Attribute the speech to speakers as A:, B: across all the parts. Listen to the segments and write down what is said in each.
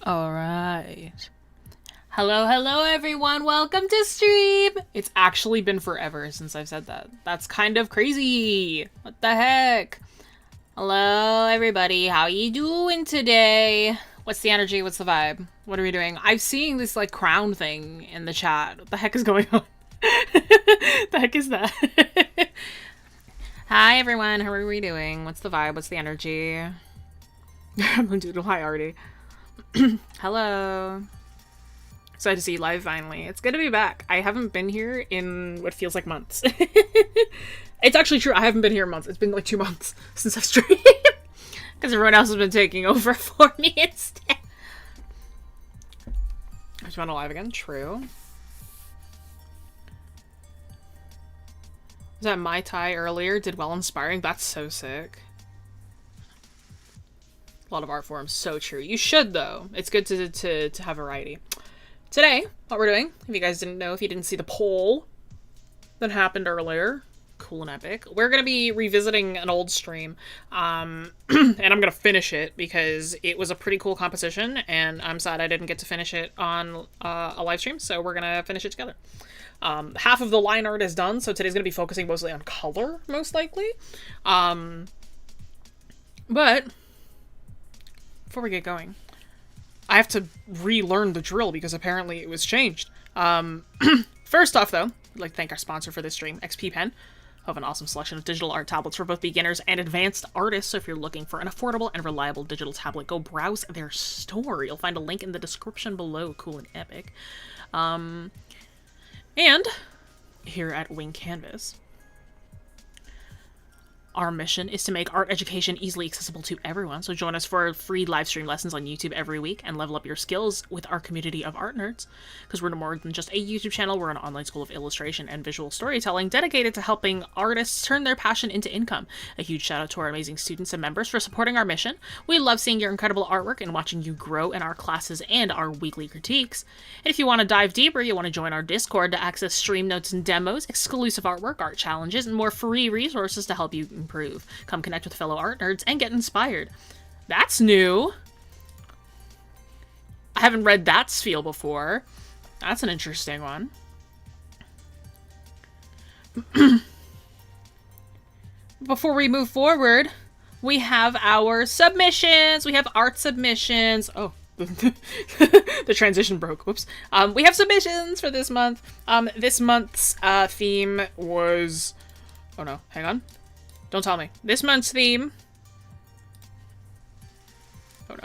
A: Alright. Hello everyone, welcome to stream! It's actually been forever since I've said that. That's kind of crazy! What the heck? Hello everybody, how you doing today? What's the energy, what's the vibe? What are we doing? I'm seeing this like crown thing in the chat. What the heck is going on? The heck is that? Hi everyone, how are we doing? What's the vibe, what's the energy? Doodle, hi Artie. Hello. Excited to see you live finally. It's good to be back. I haven't been here in what feels like months. It's actually true. I haven't been here in months. It's been like 2 months since I've streamed. Because everyone else has been taking over for me instead. I just went live again. True. Was that Mai Tai earlier? Did well inspiring? That's so sick. A lot of art forms. So true. You should, though. It's good to have variety. Today, what we're doing, if you guys didn't know, if you didn't see the poll that happened earlier, cool and epic, we're going to be revisiting an old stream, and I'm going to finish it because it was a pretty cool composition, and I'm sad I didn't get to finish it on a live stream, so we're going to finish it together. Half of the line art is done, so today's going to be focusing mostly on color, most likely. But before we get going, I have to relearn the drill because apparently it was changed. First off, though, I'd like to thank our sponsor for this stream, XP Pen. Have an awesome selection of digital art tablets for both beginners and advanced artists. So if you're looking for an affordable and reliable digital tablet, go browse their store. You'll find a link in the description below. Cool and epic. And here at Wing Canvas, our mission is to make art education easily accessible to everyone, so join us for free live stream lessons on YouTube every week and level up your skills with our community of art nerds. Because we're more than just a YouTube channel, we're an online school of illustration and visual storytelling dedicated to helping artists turn their passion into income. A huge shout out to our amazing students and members for supporting our mission. We love seeing your incredible artwork and watching you grow in our classes and our weekly critiques. And if you want to dive deeper, you want to join our Discord to access stream notes and demos, exclusive artwork, art challenges, and more free resources to help you improve. Come connect with fellow art nerds and get inspired. That's new. I haven't read that spiel before. That's an interesting one. Before we move forward, we have our submissions. We have art submissions. Oh, the transition broke. Whoops. We have submissions for this month. This month's theme was... Oh no, hang on. Don't tell me. This month's theme... Oh no.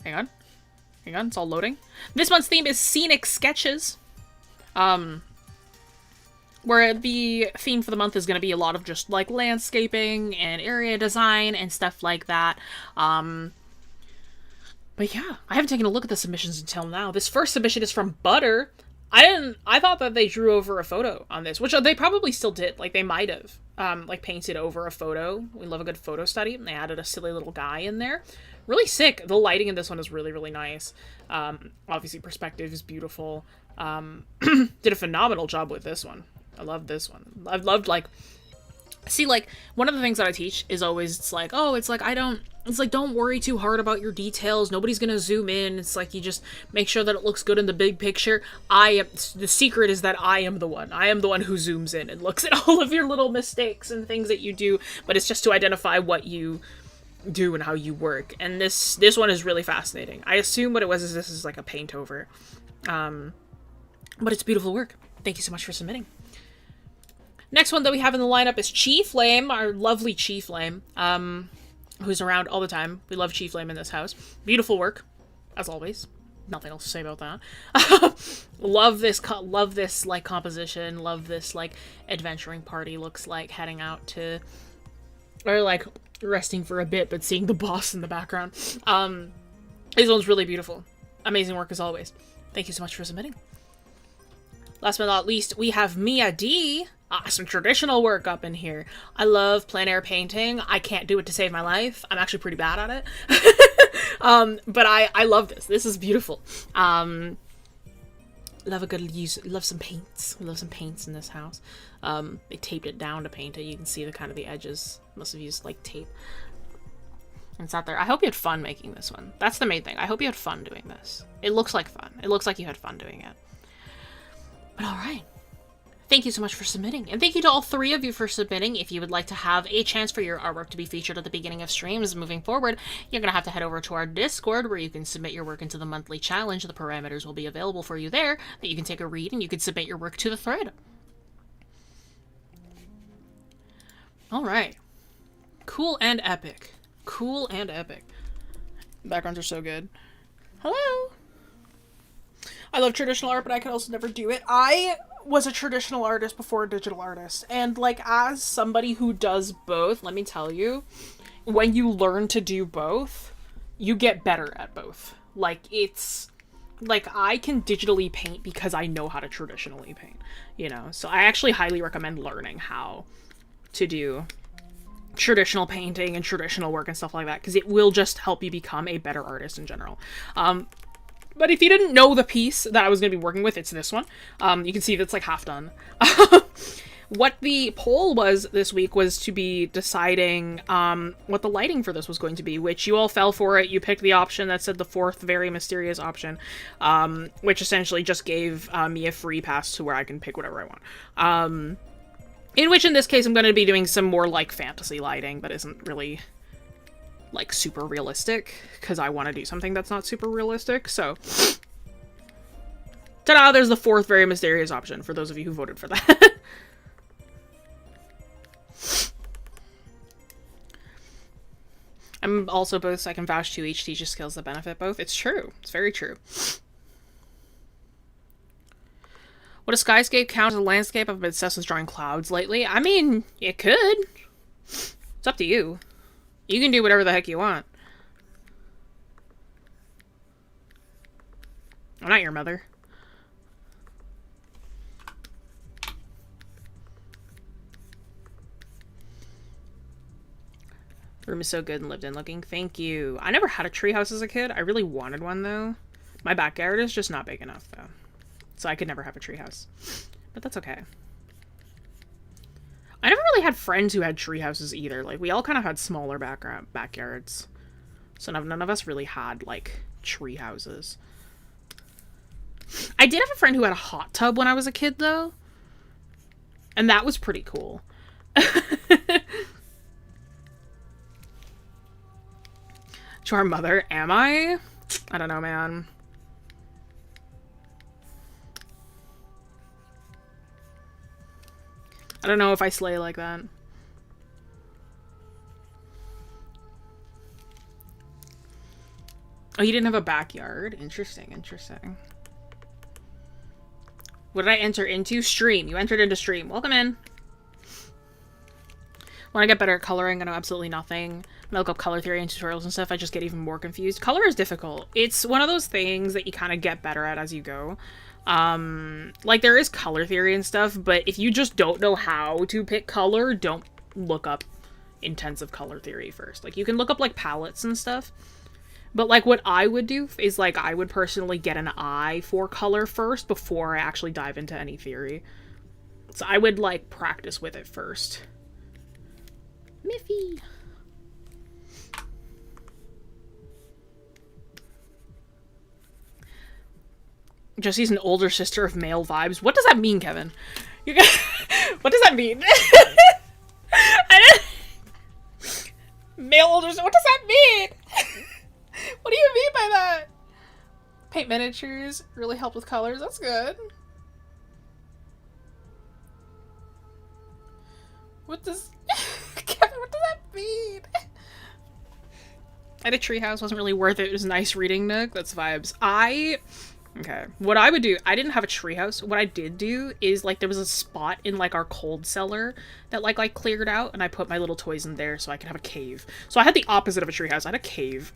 A: Hang on. Hang on, it's all loading. This month's theme is Scenic Sketches. Where the theme for the month is going to be a lot of just, like, landscaping and area design and stuff like that. But yeah, I haven't taken a look at the submissions until now. This first submission is from Butter. I thought that they drew over a photo on this, which they probably still did. Like, they might have, like, painted over a photo. We love a good photo study, and they added a silly little guy in there. Really sick. The lighting in this one is really, really nice. Obviously, perspective is beautiful. Did a phenomenal job with this one. I love this one. I've loved, like... See, like, one of the things that I teach is always, it's like, don't worry too hard about your details. Nobody's gonna zoom in. It's like, you just make sure that it looks good in the big picture. The secret is that I am the one. I am the one who zooms in and looks at all of your little mistakes and things that you do, but it's just to identify what you do and how you work. And this one is really fascinating. I assume what it was is this is like a paint over. But it's beautiful work. Thank you so much for submitting. Next one that we have in the lineup is Chi Flame, our lovely Chi Flame, who's around all the time. We love Chi Flame in this house. Beautiful work, as always. Nothing else to say about that. Love this, like, composition. Love this, like, adventuring party looks like heading out to... Or, like, resting for a bit, but seeing the boss in the background. This one's really beautiful. Amazing work, as always. Thank you so much for submitting. Last but not least, we have Mia D. Some traditional work up in here. I love plein air painting. I can't do it to save my life. I'm actually pretty bad at it. But I love this. This is beautiful. Love a good use. Love some paints. We love some paints in this house. They taped it down to paint it. You can see the kind of the edges. Must have used like tape. And sat there. I hope you had fun making this one. That's the main thing. I hope you had fun doing this. It looks like fun. It looks like you had fun doing it. But alright. Thank you so much for submitting. And thank you to all 3 of you for submitting. If you would like to have a chance for your artwork to be featured at the beginning of streams moving forward, you're going to have to head over to our Discord where you can submit your work into the monthly challenge. The parameters will be available for you there that you can take a read and you can submit your work to the thread. Alright. Cool and epic. Cool and epic. Backgrounds are so good. Hello! I love traditional art, but I could also never do it. I was a traditional artist before a digital artist. And, like, as somebody who does both, let me tell you, when you learn to do both, you get better at both. Like, it's... Like, I can digitally paint because I know how to traditionally paint, you know? So I actually highly recommend learning how to do traditional painting and traditional work and stuff like that, because it will just help you become a better artist in general. But if you didn't know the piece that I was going to be working with, it's this one. You can see that's like half done. What the poll was this week was to be deciding what the lighting for this was going to be, which you all fell for it. You picked the option that said the 4th very mysterious option, which essentially just gave me a free pass to where I can pick whatever I want. In which, in this case, I'm going to be doing some more, like, fantasy lighting, but isn't really, like, super realistic, because I want to do something that's not super realistic, so... Ta-da! There's the 4th very mysterious option, for those of you who voted for that. I'm also both, so I can vouch to each teacher skills that benefit both. It's true. It's very true. Would a skyscape count as a landscape? I've been obsessed with drawing clouds lately. I mean, it could. It's up to you. You can do whatever the heck you want. I'm not your mother. The room is so good and lived in looking. Thank you. I never had a treehouse as a kid. I really wanted one, though. My backyard is just not big enough, though. So I could never have a treehouse. But that's okay. I never really had friends who had treehouses either. Like, we all kind of had smaller backyards. So none of us really had, like, treehouses. I did have a friend who had a hot tub when I was a kid, though. And that was pretty cool. To our mother, am I? I don't know, man. I don't know if I slay like that. Oh, you didn't have a backyard? Interesting, interesting. What did I enter into? Stream. You entered into stream. Welcome in. When I get better at coloring, I know absolutely nothing. I look up color theory and tutorials and stuff, I just get even more confused. Color is difficult. It's one of those things that you kind of get better at as you go. Like, there is color theory and stuff, but if you just don't know how to pick color, don't look up intensive color theory first. Like, you can look up, like, palettes and stuff, but, like, what I would do is, like, I would personally get an eye for color first before I actually dive into any theory. So I would, like, practice with it first. Miffy! Jesse's an older sister of male vibes. What does that mean, Kevin? You got what does that mean? Male older sister. What does that mean? What do you mean by that? Paint miniatures. Really help with colors. That's good. What does... Kevin, what does that mean? I had a treehouse. Wasn't really worth it. It was a nice reading nook. That's vibes. Okay, what I would do, I didn't have a treehouse. What I did do is, like, there was a spot in, like, our cold cellar that, like, I cleared out, and I put my little toys in there so I could have a cave. So I had the opposite of a treehouse. I had a cave.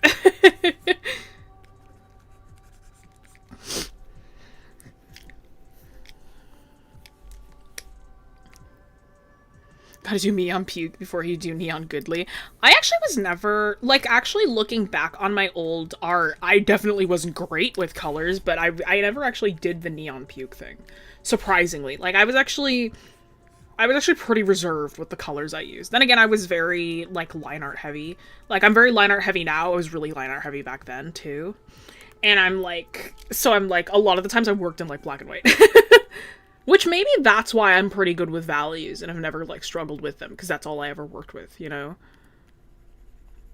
A: Gotta do neon puke before you do neon goodly. I actually was never, like, actually looking back on my old art, I definitely wasn't great with colors, but I never actually did the neon puke thing. Surprisingly. Like, I was actually I was actually pretty reserved with the colors I used. Then again, I was very, like, line art heavy. Like, I'm very line art heavy now. I was really line art heavy back then, too. And I'm like, a lot of the times I worked in, like, black and white. Which maybe that's why I'm pretty good with values and I've never, like, struggled with them, because that's all I ever worked with, you know?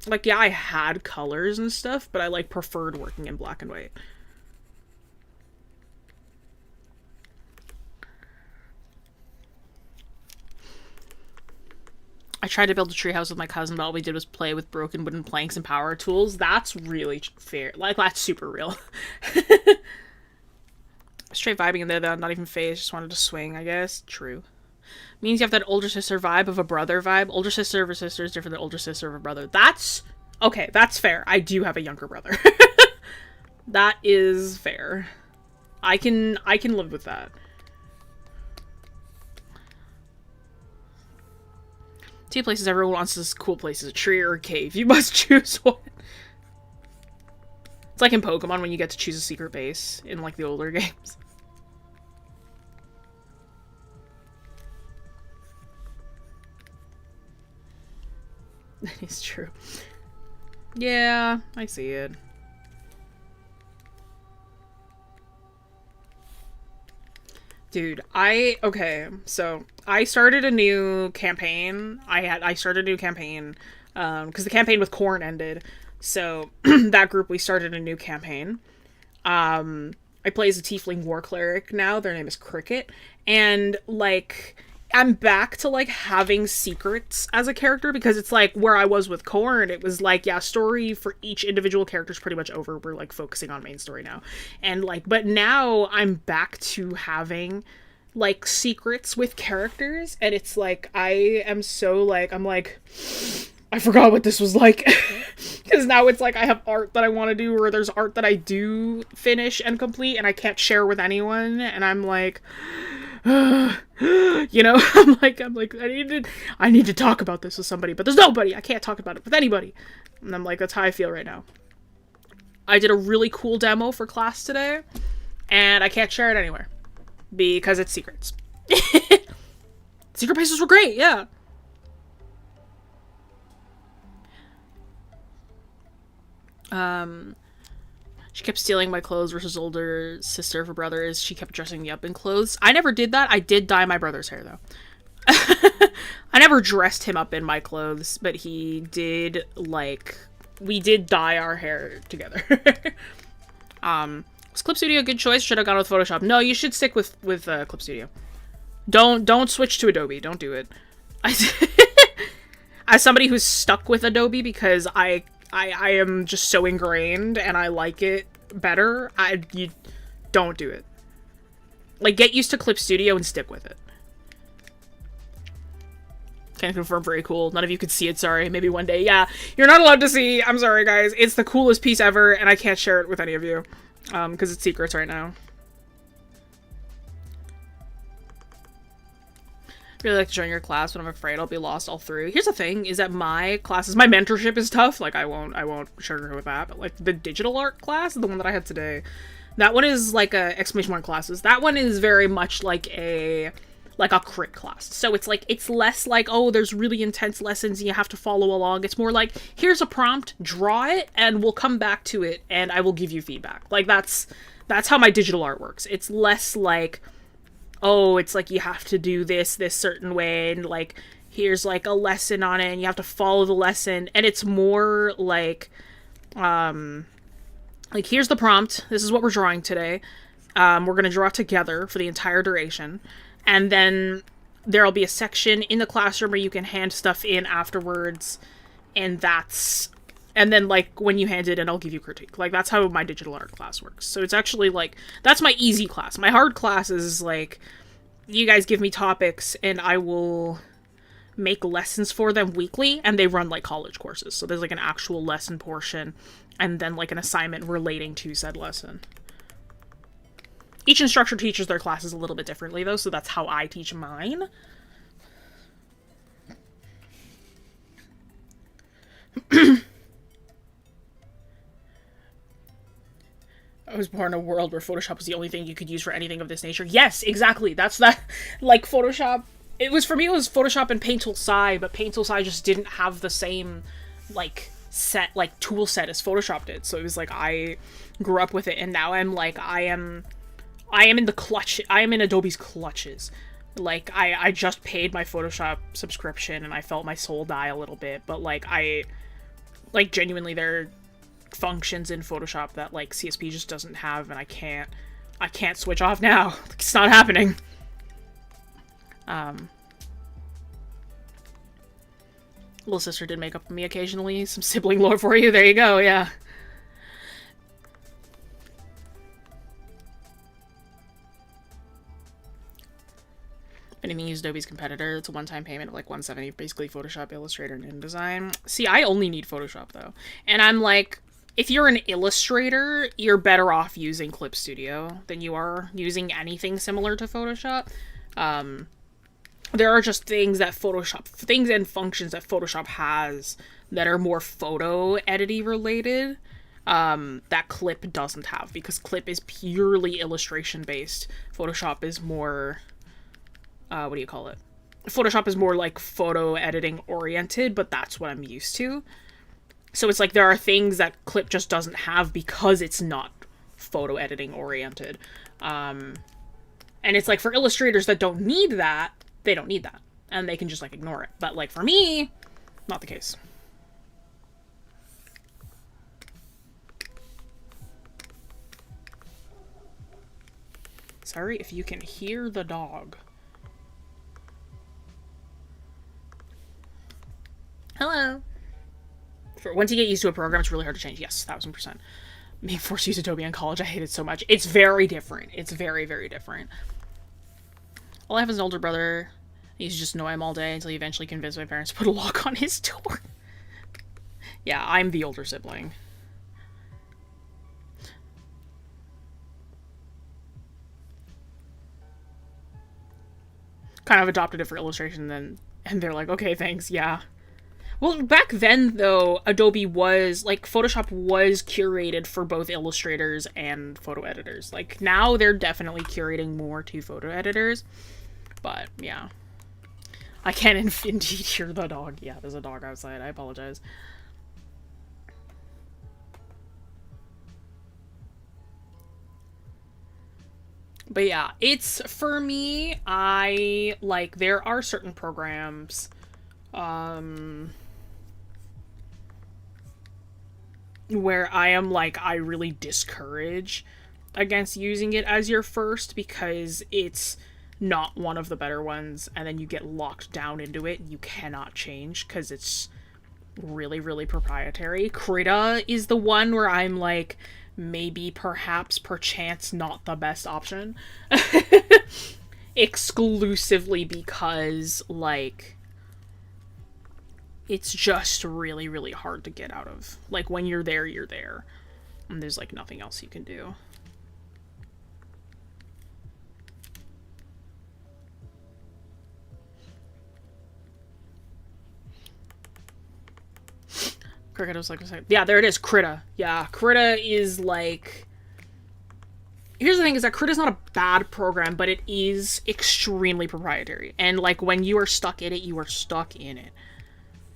A: Like, yeah, I had colors and stuff, but I, like, preferred working in black and white. I tried to build a treehouse with my cousin, but all we did was play with broken wooden planks and power tools. That's really fair. Like, that's super real. Straight vibing in there, though. Not even phased. Just wanted to swing, I guess. True. Means you have that older sister vibe of a brother vibe. Older sister of a sister is different than older sister of a brother. That's... Okay, that's fair. I do have a younger brother. That is fair. I can live with that. Two places everyone wants this cool place is a tree or a cave. You must choose one. It's like in Pokemon when you get to choose a secret base in, like, the older games. That is true. Yeah, I see it. Dude, okay, so I started a new campaign. I started a new campaign, because the campaign with Korn ended. So, that group, we started a new campaign. I play as a tiefling war cleric now. Their name is Cricket. And, like, I'm back to, like, having secrets as a character, because it's, like, where I was with Korn, it was, like, yeah, story for each individual character is pretty much over. We're, like, focusing on main story now. And, like, but now I'm back to having, like, secrets with characters, and it's, like, I am so, like, I'm, like... I forgot what this was like. Because now it's like I have art that I want to do, or there's art that I do finish and complete and I can't share with anyone, and I'm like, you know, I'm like, I need to talk about this with somebody, but there's nobody. I can't talk about it with anybody. And I'm like, that's how I feel right now. I did a really cool demo for class today, and I can't share it anywhere because it's secrets. Secret bases were great, yeah. She kept stealing my clothes versus older sister of her brothers. She kept dressing me up in clothes. I never did that. I did dye my brother's hair, though. I never dressed him up in my clothes, but he did, like... We did dye our hair together. Was Clip Studio a good choice? Should have gone with Photoshop? No, you should stick with Clip Studio. Don't switch to Adobe. Don't do it. As somebody who's stuck with Adobe because I am just so ingrained and I like it better, you don't do it. Like, get used to Clip Studio and stick with it. Can confirm, very cool. None of you could see it, sorry. Maybe one day. Yeah, you're not allowed to see. I'm sorry, guys. It's the coolest piece ever, and I can't share it with any of you. Because it's secrets right now. Really like to join your class, but I'm afraid I'll be lost all through. Here's the thing, is that my classes, my mentorship is tough. Like, I won't sugarcoat with that. But, like, the digital art class, the one that I had today, that one is, like, a exclamation mark classes. That one is very much like a crit class. So it's, like, it's less like, oh, there's really intense lessons and you have to follow along. It's more like, here's a prompt, draw it, and we'll come back to it, and I will give you feedback. Like, that's how my digital art works. It's less like... oh, it's like you have to do this certain way, and like, here's like a lesson on it, and you have to follow the lesson, and it's more like, here's the prompt, this is what we're drawing today, we're gonna draw together for the entire duration, and then there'll be a section in the classroom where you can hand stuff in afterwards, and then, like, when you hand it in, I'll give you critique. Like, that's how my digital art class works. So it's actually, like, that's my easy class. My hard class is, like, you guys give me topics, and I will make lessons for them weekly, and they run, like, college courses. So there's, like, an actual lesson portion, and then, like, an assignment relating to said lesson. Each instructor teaches their classes a little bit differently, though, so that's how I teach mine. I was born in a world where Photoshop was the only thing you could use for anything of this nature. Yes, exactly. That's that. Like, Photoshop it was, for me, it was Photoshop and Paint Tool Sai, but Paint Tool Sai just didn't have the same, like, tool set as Photoshop did. So it was like, I grew up with it, and now I'm like, I am in Adobe's clutches. Like, I just paid my Photoshop subscription, and I felt my soul die a little bit, but, like, genuinely, there are functions in Photoshop that, like, CSP just doesn't have, and I can't switch off now. It's not happening. Little sister did make up for me occasionally. Some sibling lore for you. There you go, yeah. If anything, use Adobe's competitor. It's a one-time payment of like $170, basically Photoshop, Illustrator, and InDesign. See, I only need Photoshop, though. And I'm like, if you're an illustrator, you're better off using Clip Studio than you are using anything similar to Photoshop. There are just things and functions that Photoshop has that are more photo editing related, that Clip doesn't have, because Clip is purely illustration based. Photoshop is more, what do you call it? Photoshop is more like photo editing oriented, but that's what I'm used to. So it's like there are things that Clip just doesn't have because it's not photo editing oriented. And it's like for illustrators that don't need that, they don't need that, and they can just, like, ignore it. But, like, for me, not the case. Sorry if you can hear the dog. Hello. Once you get used to a program, it's really hard to change. Yes, 1000%. Being forced to use Adobe in college, I hate it so much. It's very different. It's very, very different. All I have is an older brother. I used to just annoy him all day until he eventually convinced my parents to put a lock on his door. Yeah, I'm the older sibling. Kind of adopted it for illustration then, and they're like, okay, thanks, yeah. Well, back then, though, Adobe was, like, Photoshop was curated for both illustrators and photo editors. Like, now they're definitely curating more to photo editors. But, yeah. I can indeed hear the dog. Yeah, there's a dog outside. I apologize. But yeah, it's, for me, there are certain programs, where I am like, I really discourage against using it as your first, because it's not one of the better ones, and then you get locked down into it and you cannot change because it's really, really proprietary. Krita is the one where I'm like, maybe, perhaps, perchance not the best option. Exclusively because, like, it's just really, really hard to get out of. Like, when you're there, you're there. And there's, like, nothing else you can do. Cricket was like, yeah, there it is, Krita. Yeah, Krita is like... Here's the thing, is that Krita's not a bad program, but it is extremely proprietary. And, like, when you are stuck in it, you are stuck in it.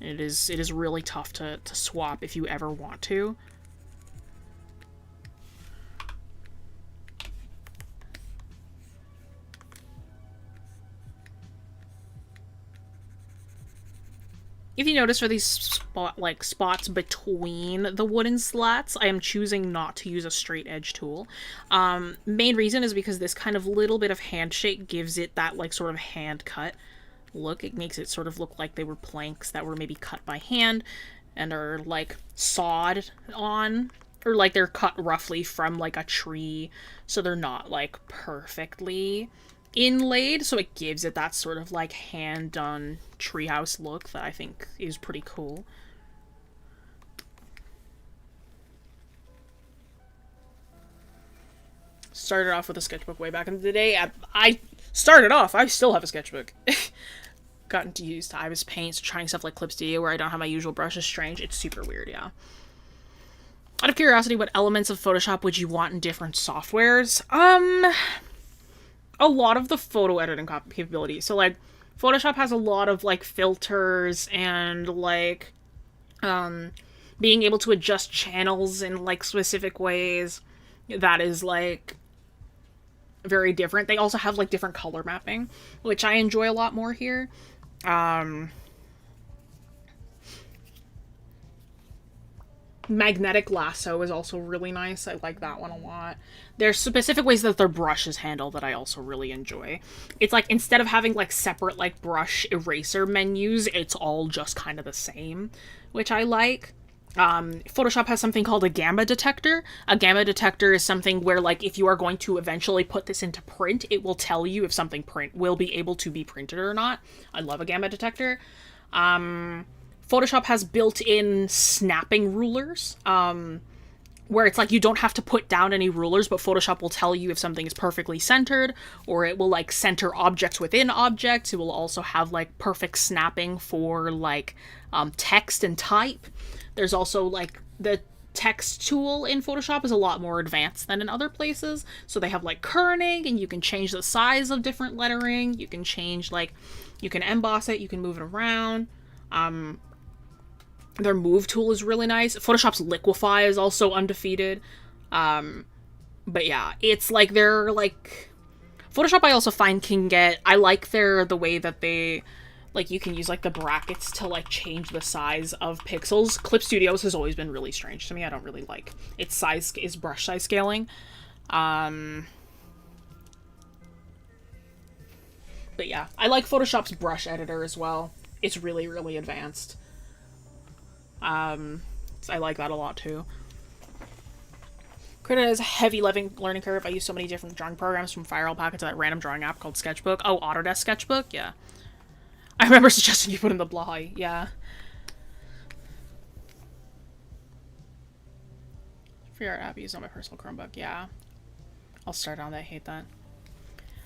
A: It is really tough to swap if you ever want to. If you notice, for these spots between the wooden slats, I am choosing not to use a straight edge tool. Main reason is because this kind of little bit of handshake gives it that, like, sort of hand cut look. It makes it sort of look like they were planks that were maybe cut by hand and are, like, sawed on, or, like, they're cut roughly from, like, a tree, so they're not, like, perfectly inlaid, so it gives it that sort of, like, hand-done treehouse look that I think is pretty cool. Started off with a sketchbook way back in the day. I still have a sketchbook. Gotten to use Ibis Paint, so trying stuff like Clip Studio where I don't have my usual brush is strange. It's super weird, yeah. Out of curiosity, what elements of Photoshop would you want in different softwares? A lot of the photo editing capability. So, like, Photoshop has a lot of like filters and like being able to adjust channels in like specific ways that is like very different. They also have like different color mapping, which I enjoy a lot more here. Magnetic lasso is also really nice. I like that one a lot. There's specific ways that their brushes handle that I also really enjoy. It's like instead of having like separate like brush eraser menus, it's all just kind of the same, which I like. Photoshop has something called a gamma detector. A gamma detector is something where like if you are going to eventually put this into print, it will tell you if something will be able to be printed or not. I love a gamma detector. Photoshop has built-in snapping rulers, where it's like you don't have to put down any rulers, but Photoshop will tell you if something is perfectly centered, or it will like center objects within objects. It will also have like perfect snapping for like text and type. There's also like the text tool in Photoshop is a lot more advanced than in other places. So they have like kerning, and you can change the size of different lettering. You can change like, you can emboss it, you can move it around. Their move tool is really nice. Photoshop's Liquify is also undefeated. But yeah, it's like they're like Photoshop I also find can get, I like the way that they like you can use like the brackets to like change the size of pixels. Clip Studios has always been really strange to me. I don't really like its size is brush size scaling. But yeah, I like Photoshop's brush editor as well. It's really, really advanced. I like that a lot too. Krita is a heavy learning curve. I use so many different drawing programs, from Fire Alpaca to that random drawing app called Sketchbook. Oh, Autodesk Sketchbook? Yeah. I remember suggesting you put in the Blahi. Yeah. Free art app used on my personal Chromebook. Yeah. I'll start on that. I hate that.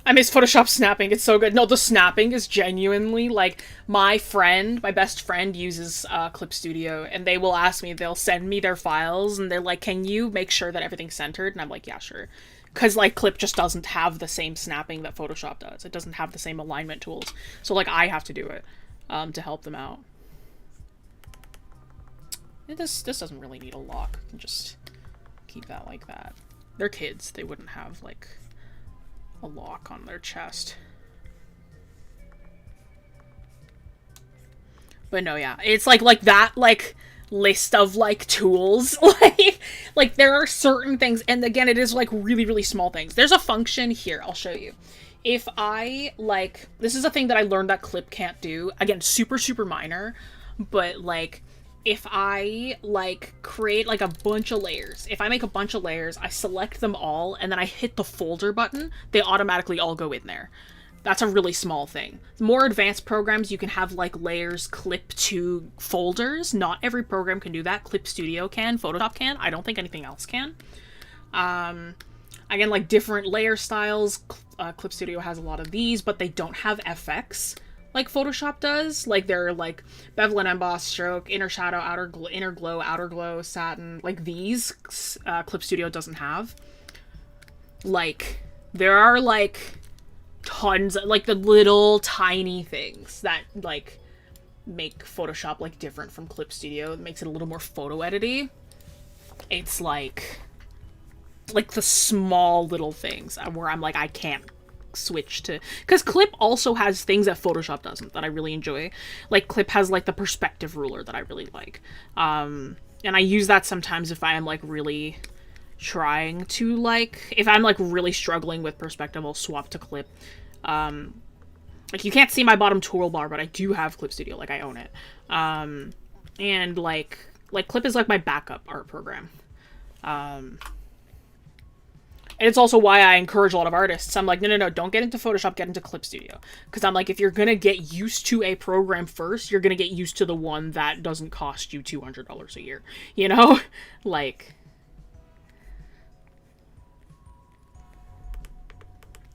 A: I miss Photoshop snapping. It's so good. No, the snapping is genuinely, like, my best friend uses Clip Studio, and they will ask me, they'll send me their files, and they're like, can you make sure that everything's centered? And I'm like, yeah, sure. Because, like, Clip just doesn't have the same snapping that Photoshop does. It doesn't have the same alignment tools. So, like, I have to do it to help them out. This doesn't really need a lock. You can just keep that like that. They're kids. They wouldn't have, like, a lock on their chest. But no, yeah, it's like that like list of like tools. like there are certain things, and again, it is like really, really small things. There's a function here, I'll show you. If I like, this is a thing that I learned that Clip can't do. Again, super, super minor, but like if I like create like a bunch of layers, if I make a bunch of layers, I select them all, and then I hit the folder button, they automatically all go in there. That's a really small thing. More advanced programs, you can have like layers clip to folders. Not every program can do that. Clip Studio can, Photoshop can. I don't think anything else can. Again, like different layer styles. Clip Studio has a lot of these, but they don't have FX like Photoshop does. Like they're like bevel and emboss, stroke, inner shadow, inner glow, outer glow, satin. Like these, Clip Studio doesn't have. Like there are like tons, like the little tiny things that like make Photoshop like different from Clip Studio. It makes it a little more photo edity. It's like the small little things where I'm like, I can't switch to, because Clip also has things that Photoshop doesn't that I really enjoy. Like Clip has like the perspective ruler that I really like, and I use that sometimes if I am like really trying to like, if I'm like really struggling with perspective, I'll swap to Clip. Like you can't see my bottom toolbar, but I do have Clip Studio, like I own it. And like Clip is like my backup art program. And it's also why I encourage a lot of artists. I'm like, no, don't get into Photoshop, get into Clip Studio. Because I'm like, if you're going to get used to a program first, you're going to get used to the one that doesn't cost you $200 a year. You know? Like,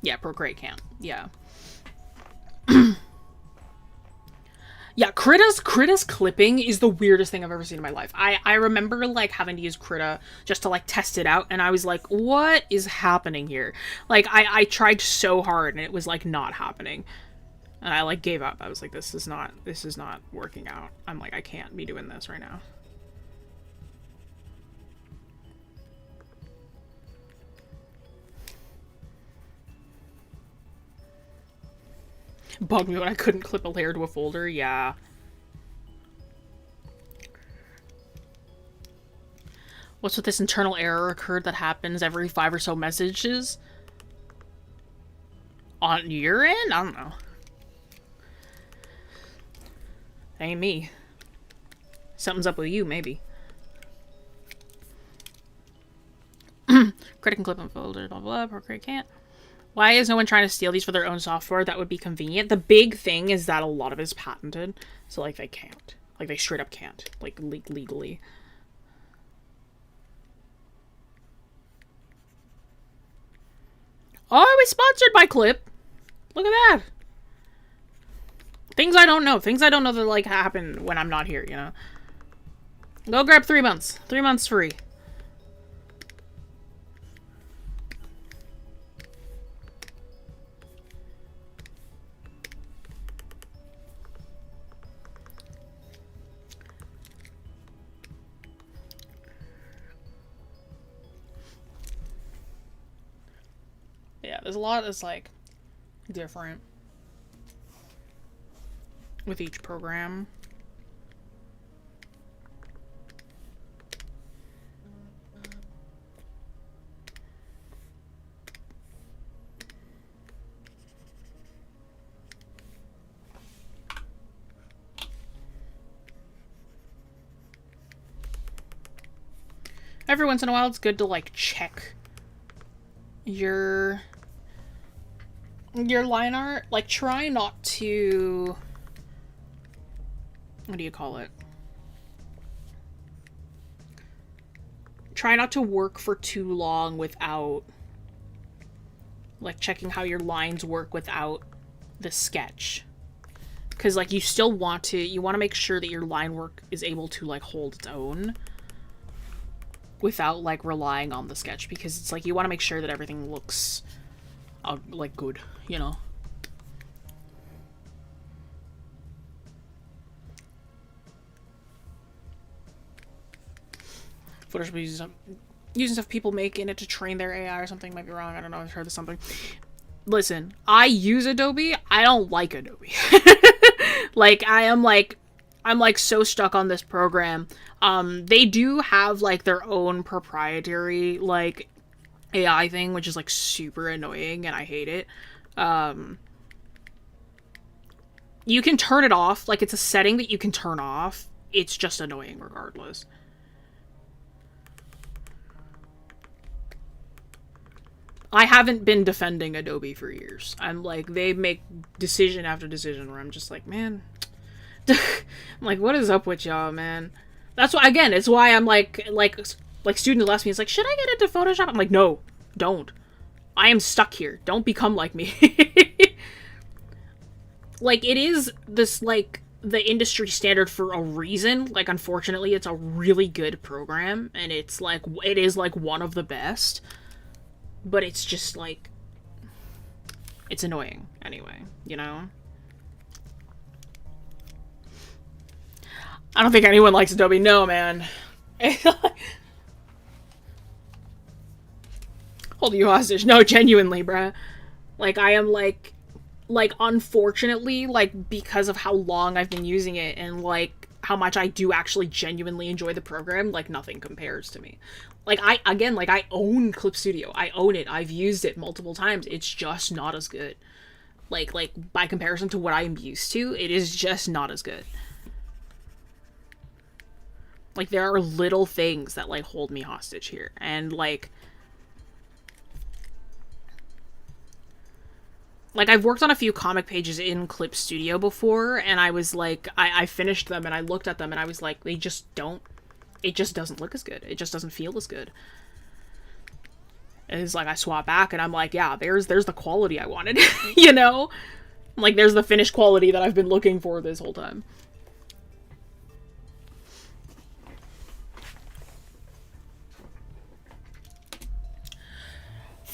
A: yeah, Procreate can't. Yeah. Yeah, Krita's clipping is the weirdest thing I've ever seen in my life. I remember, like, having to use Krita just to, like, test it out, and I was like, what is happening here? Like, I tried so hard, and it was, like, not happening. And I like gave up. I was like, this is not working out. I'm like, I can't be doing this right now. Bugged me when I couldn't clip a layer to a folder. Yeah. What's with this internal error occurred that happens every 5 or so messages? On your end? I don't know. Ain't me. Something's up with you, maybe. Critic and clip and folder, blah, blah, Procreate can't. Why is no one trying to steal these for their own software? That would be convenient. The big thing is that a lot of it is patented. So, like, they can't. Like, they straight up can't. Like, legally. Oh, I was sponsored by Clip. Look at that. Things I don't know. Things I don't know that, like, happen when I'm not here, you know? Go grab 3 months. 3 months free. Yeah, there's a lot that's, like, different with each program. Every once in a while, it's good to, like, check your line art. Like, try not to... What do you call it? Try not to work for too long without, like, checking how your lines work without the sketch. Because, like, you still want to... You want to make sure that your line work is able to, like, hold its own without, like, relying on the sketch, because it's like you want to make sure that everything looks like good, you know. Photoshop using stuff people make in it to train their AI or something. Might be wrong, I don't know, I've heard of something. Listen, I use Adobe. I don't like Adobe. Like, I'm like so stuck on this program. They do have, like, their own proprietary, like, AI thing, which is, like, super annoying, and I hate it. You can turn it off. Like, it's a setting that you can turn off. It's just annoying regardless. I haven't been defending Adobe for years. I'm like, they make decision after decision where I'm just like, man... I'm like, what is up with y'all, man? That's why, again, it's why I'm like students ask me, it's like, should I get into Photoshop? I'm like, no, don't. I am stuck here. Don't become like me. Like, it is this, like, the industry standard for a reason. Like, unfortunately, it's a really good program, and it's like, it is like one of the best, but it's just like, it's annoying anyway, you know? I don't think anyone likes Adobe. No, man. Hold you hostage. No, genuinely, bruh. Like, I am, like, unfortunately, like, because of how long I've been using it and, like, how much I do actually genuinely enjoy the program, like, nothing compares to me. Like, I own Clip Studio. I own it. I've used it multiple times. It's just not as good. Like, by comparison to what I'm used to, it is just not as good. Like, there are little things that, like, hold me hostage here. And, like, I've worked on a few comic pages in Clip Studio before, and I was like, I finished them, and I looked at them, and I was like, they just don't, it just doesn't look as good. It just doesn't feel as good. And it's like, I swap back, and I'm like, yeah, there's the quality I wanted, you know? Like, there's the finished quality that I've been looking for this whole time.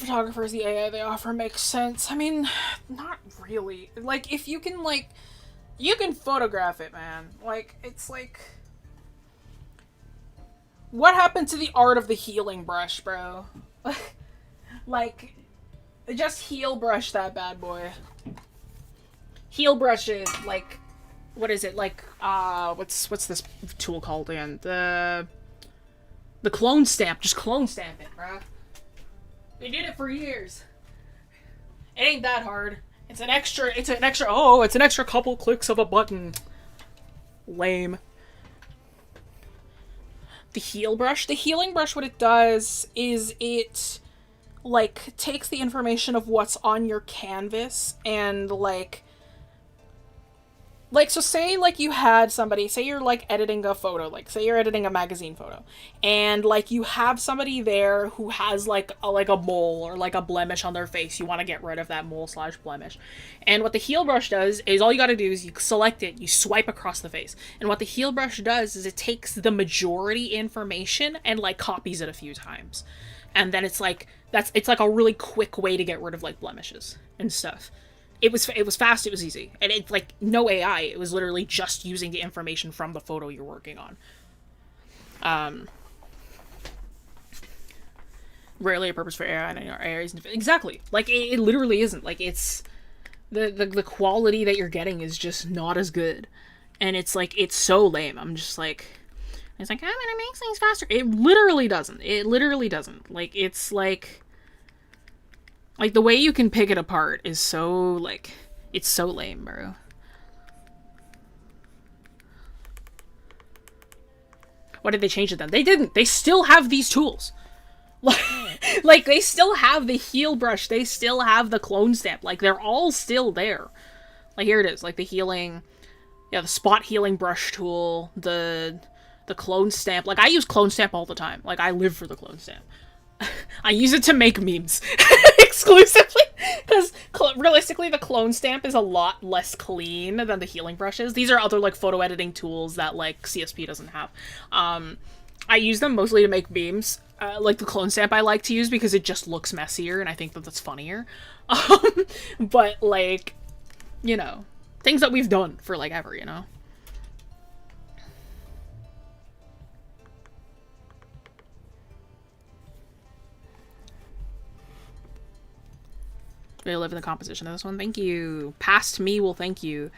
A: photographers, the AI they offer makes sense. I mean, not really. Like, if you can, like, you can photograph it, man. Like, it's like, what happened to the art of the healing brush, bro? Like, just heel brush that bad boy. Heel brush it, like, what is it? Like, what's this tool called again? The clone stamp. Just clone stamp it, bro. They did it for years. It ain't that hard. It's an extra couple clicks of a button. Lame. The healing brush, what it does is it, like, takes the information of what's on your canvas and, like, so say, like, you had somebody, say you're, like, editing a photo, like, say you're editing a magazine photo, and, like, you have somebody there who has, like a mole or, like, a blemish on their face. You want to get rid of that mole/blemish. And what the heal brush does is all you gotta do is you select it, you swipe across the face. And what the heal brush does is it takes the majority information and, like, copies it a few times. And then it's, like, it's, like, a really quick way to get rid of, like, blemishes and stuff. It was fast, it was easy. And it's, like, no AI. It was literally just using the information from the photo you're working on. Rarely a purpose for AI, and AI isn't... Exactly. Like, it literally isn't. Like, it's... The quality that you're getting is just not as good. And it's, like, it's so lame. I'm just, like... It's like, I'm gonna make things faster. It literally doesn't. It literally doesn't. Like, it's, like... Like, the way you can pick it apart is so, like, it's so lame, bro. What did they change it then? They didn't. They still have these tools. Like, they still have the heal brush. They still have the clone stamp. Like, they're all still there. Like, here it is. Like, the healing... Yeah, the spot healing brush tool. The clone stamp. Like, I use clone stamp all the time. Like, I live for the clone stamp. I use it to make memes exclusively because realistically the clone stamp is a lot less clean than the healing brushes. These are other, like, photo editing tools that, like, CSP doesn't have. I use them mostly to make memes. Like, the clone stamp I like to use because it just looks messier and I think that that's funnier. But, like, you know, things that we've done for, like, ever, you know? They live in the composition of this one. Thank you. Past me will thank you.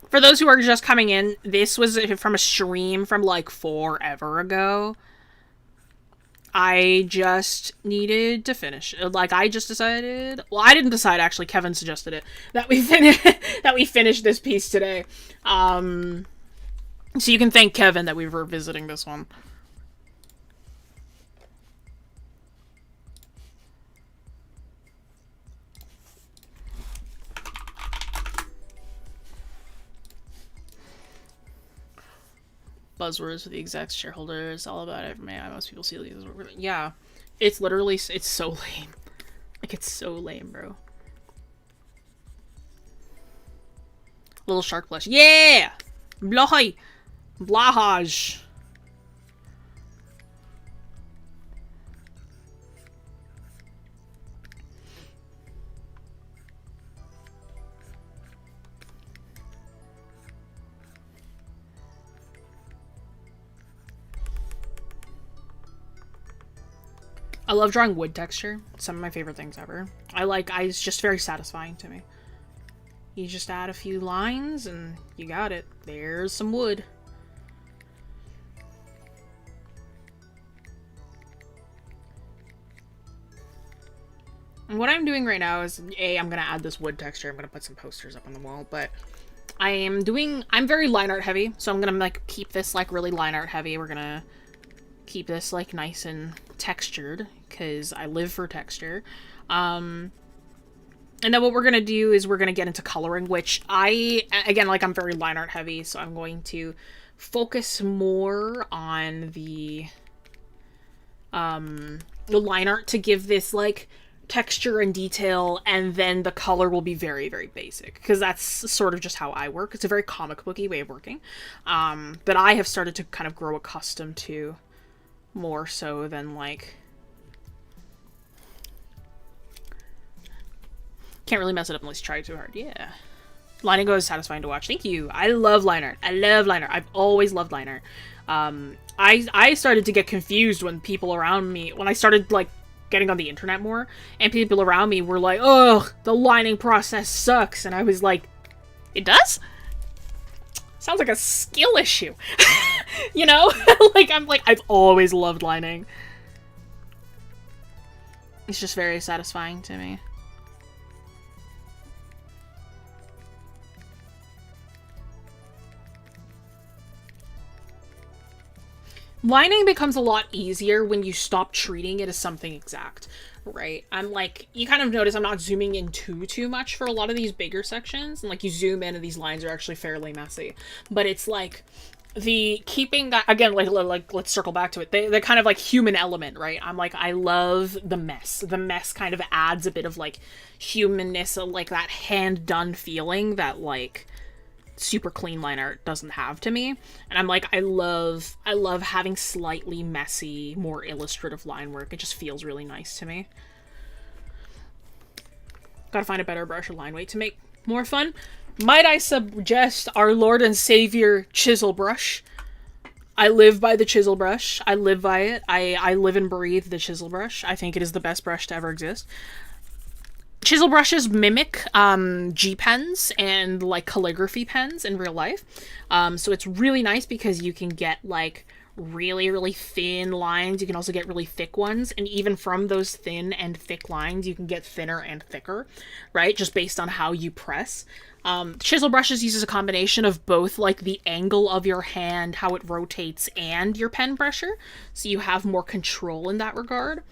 A: For those who are just coming in, this was from a stream from, like, forever ago. I just needed to finish. Like, I just decided... Well, I didn't decide, actually. Kevin suggested it. That we finish this piece today. So you can thank Kevin that we were visiting this one. Buzzwords for the execs, shareholders, all about it. Man, most people see these. Yeah, it's literally, it's so lame. Like, it's so lame, bro. Little shark blush. Yeah! Blahy! Blahage. I love drawing wood texture. It's some of my favorite things ever. It's just very satisfying to me. You just add a few lines and you got it. There's some wood. And what I'm doing right now is, I'm gonna add this wood texture. I'm gonna put some posters up on the wall, but I'm very line art heavy, so I'm gonna, like, keep this, like, really line art heavy. We're gonna keep this, like, nice and textured, because I live for texture. And then what we're gonna do is we're gonna get into coloring, which again, like, I'm very line art heavy, so I'm going to focus more on the line art to give this, like, texture and detail, and then the color will be very, very basic, because that's sort of just how I work. It's a very comic booky way of working, but I have started to kind of grow accustomed to more so than, like, Can't really mess it up unless you try too hard. Yeah. Line and go is satisfying to watch. Thank you. I love line art. I love line art. I've always loved line art. I started to get confused when people around me, when I started, like, getting on the internet more, and people around me were like, "Ugh, the lining process sucks," and I was like, it does? Sounds like a skill issue. You know? Like, I'm like, I've always loved lining. It's just very satisfying to me. Lining becomes a lot easier when you stop treating it as something exact, right? I'm like, you kind of notice I'm not zooming in too much for a lot of these bigger sections, and like you zoom in and these lines are actually fairly messy. But it's like the keeping that, again, like let's circle back to it. The kind of like human element, right? I'm like, I love the mess. The mess kind of adds a bit of like humanness, like that hand done feeling that like super clean line art doesn't have to me. And I'm like, I love having slightly messy, more illustrative line work. It just feels really nice to me. Gotta find a better brush or line weight to make more fun. Might I suggest our Lord and Savior chisel brush? I live by the chisel brush. I live by it. I live and breathe the chisel brush. I think it is the best brush to ever exist. Chisel brushes mimic G pens and like calligraphy pens in real life. So it's really nice because you can get like really thin lines. You can also get really thick ones. And even from those thin and thick lines, you can get thinner and thicker, right? Just based on how you press. Chisel brushes uses a combination of both like the angle of your hand, how it rotates, and your pen pressure. So you have more control in that regard.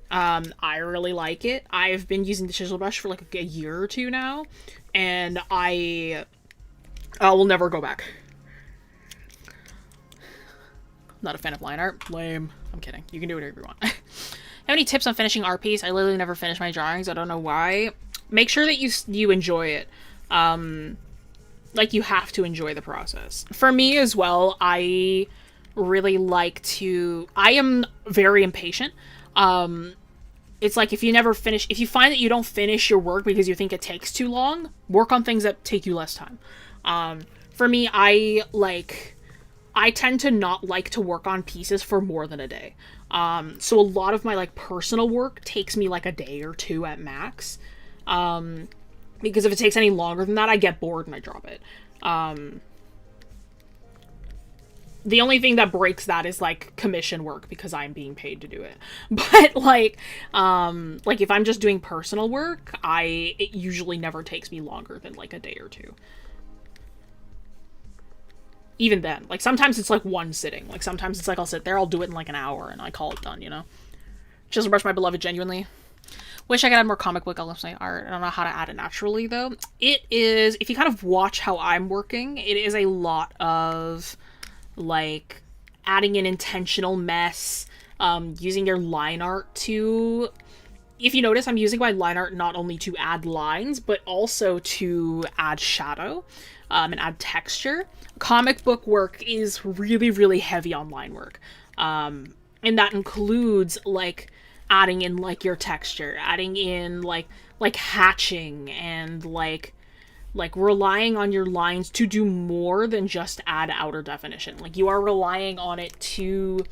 A: I really like it. I've been using the chisel brush for like a year or two now, and I will never go back. Not a fan of line art. Lame. I'm kidding. You can do whatever you want. Have any tips on finishing art piece? I literally never finish my drawings. I don't know why. Make sure that you enjoy it. Like, you have to enjoy the process. For me as well, I really like to... I am very impatient. It's like if you find that you don't finish your work because you think it takes too long, work on things that take you less time. For me, I tend to not like to work on pieces for more than a day. So a lot of my like personal work takes me like a day or two at max. Because if it takes any longer than that, I get bored and I drop it. The only thing that breaks that is, like, commission work, because I'm being paid to do it. But, like, if I'm just doing personal work, it usually never takes me longer than, like, a day or two. Even then. Like, sometimes it's, like, one sitting. Like, sometimes it's, like, I'll sit there, I'll do it in, like, an hour, and I call it done, you know? Chisel brush, my beloved, genuinely. Wish I could add more comic book illustrated art. I don't know how to add it naturally, though. It is, if you kind of watch how I'm working, it is a lot of... like adding an intentional mess, using your line art to, if you notice, I'm using my line art not only to add lines, but also to add shadow, and add texture. Comic book work is really heavy on line work. And that includes, like, adding in, like, your texture, adding in, like hatching, and, like relying on your lines to do more than just add outer definition. Like, you are relying on it to,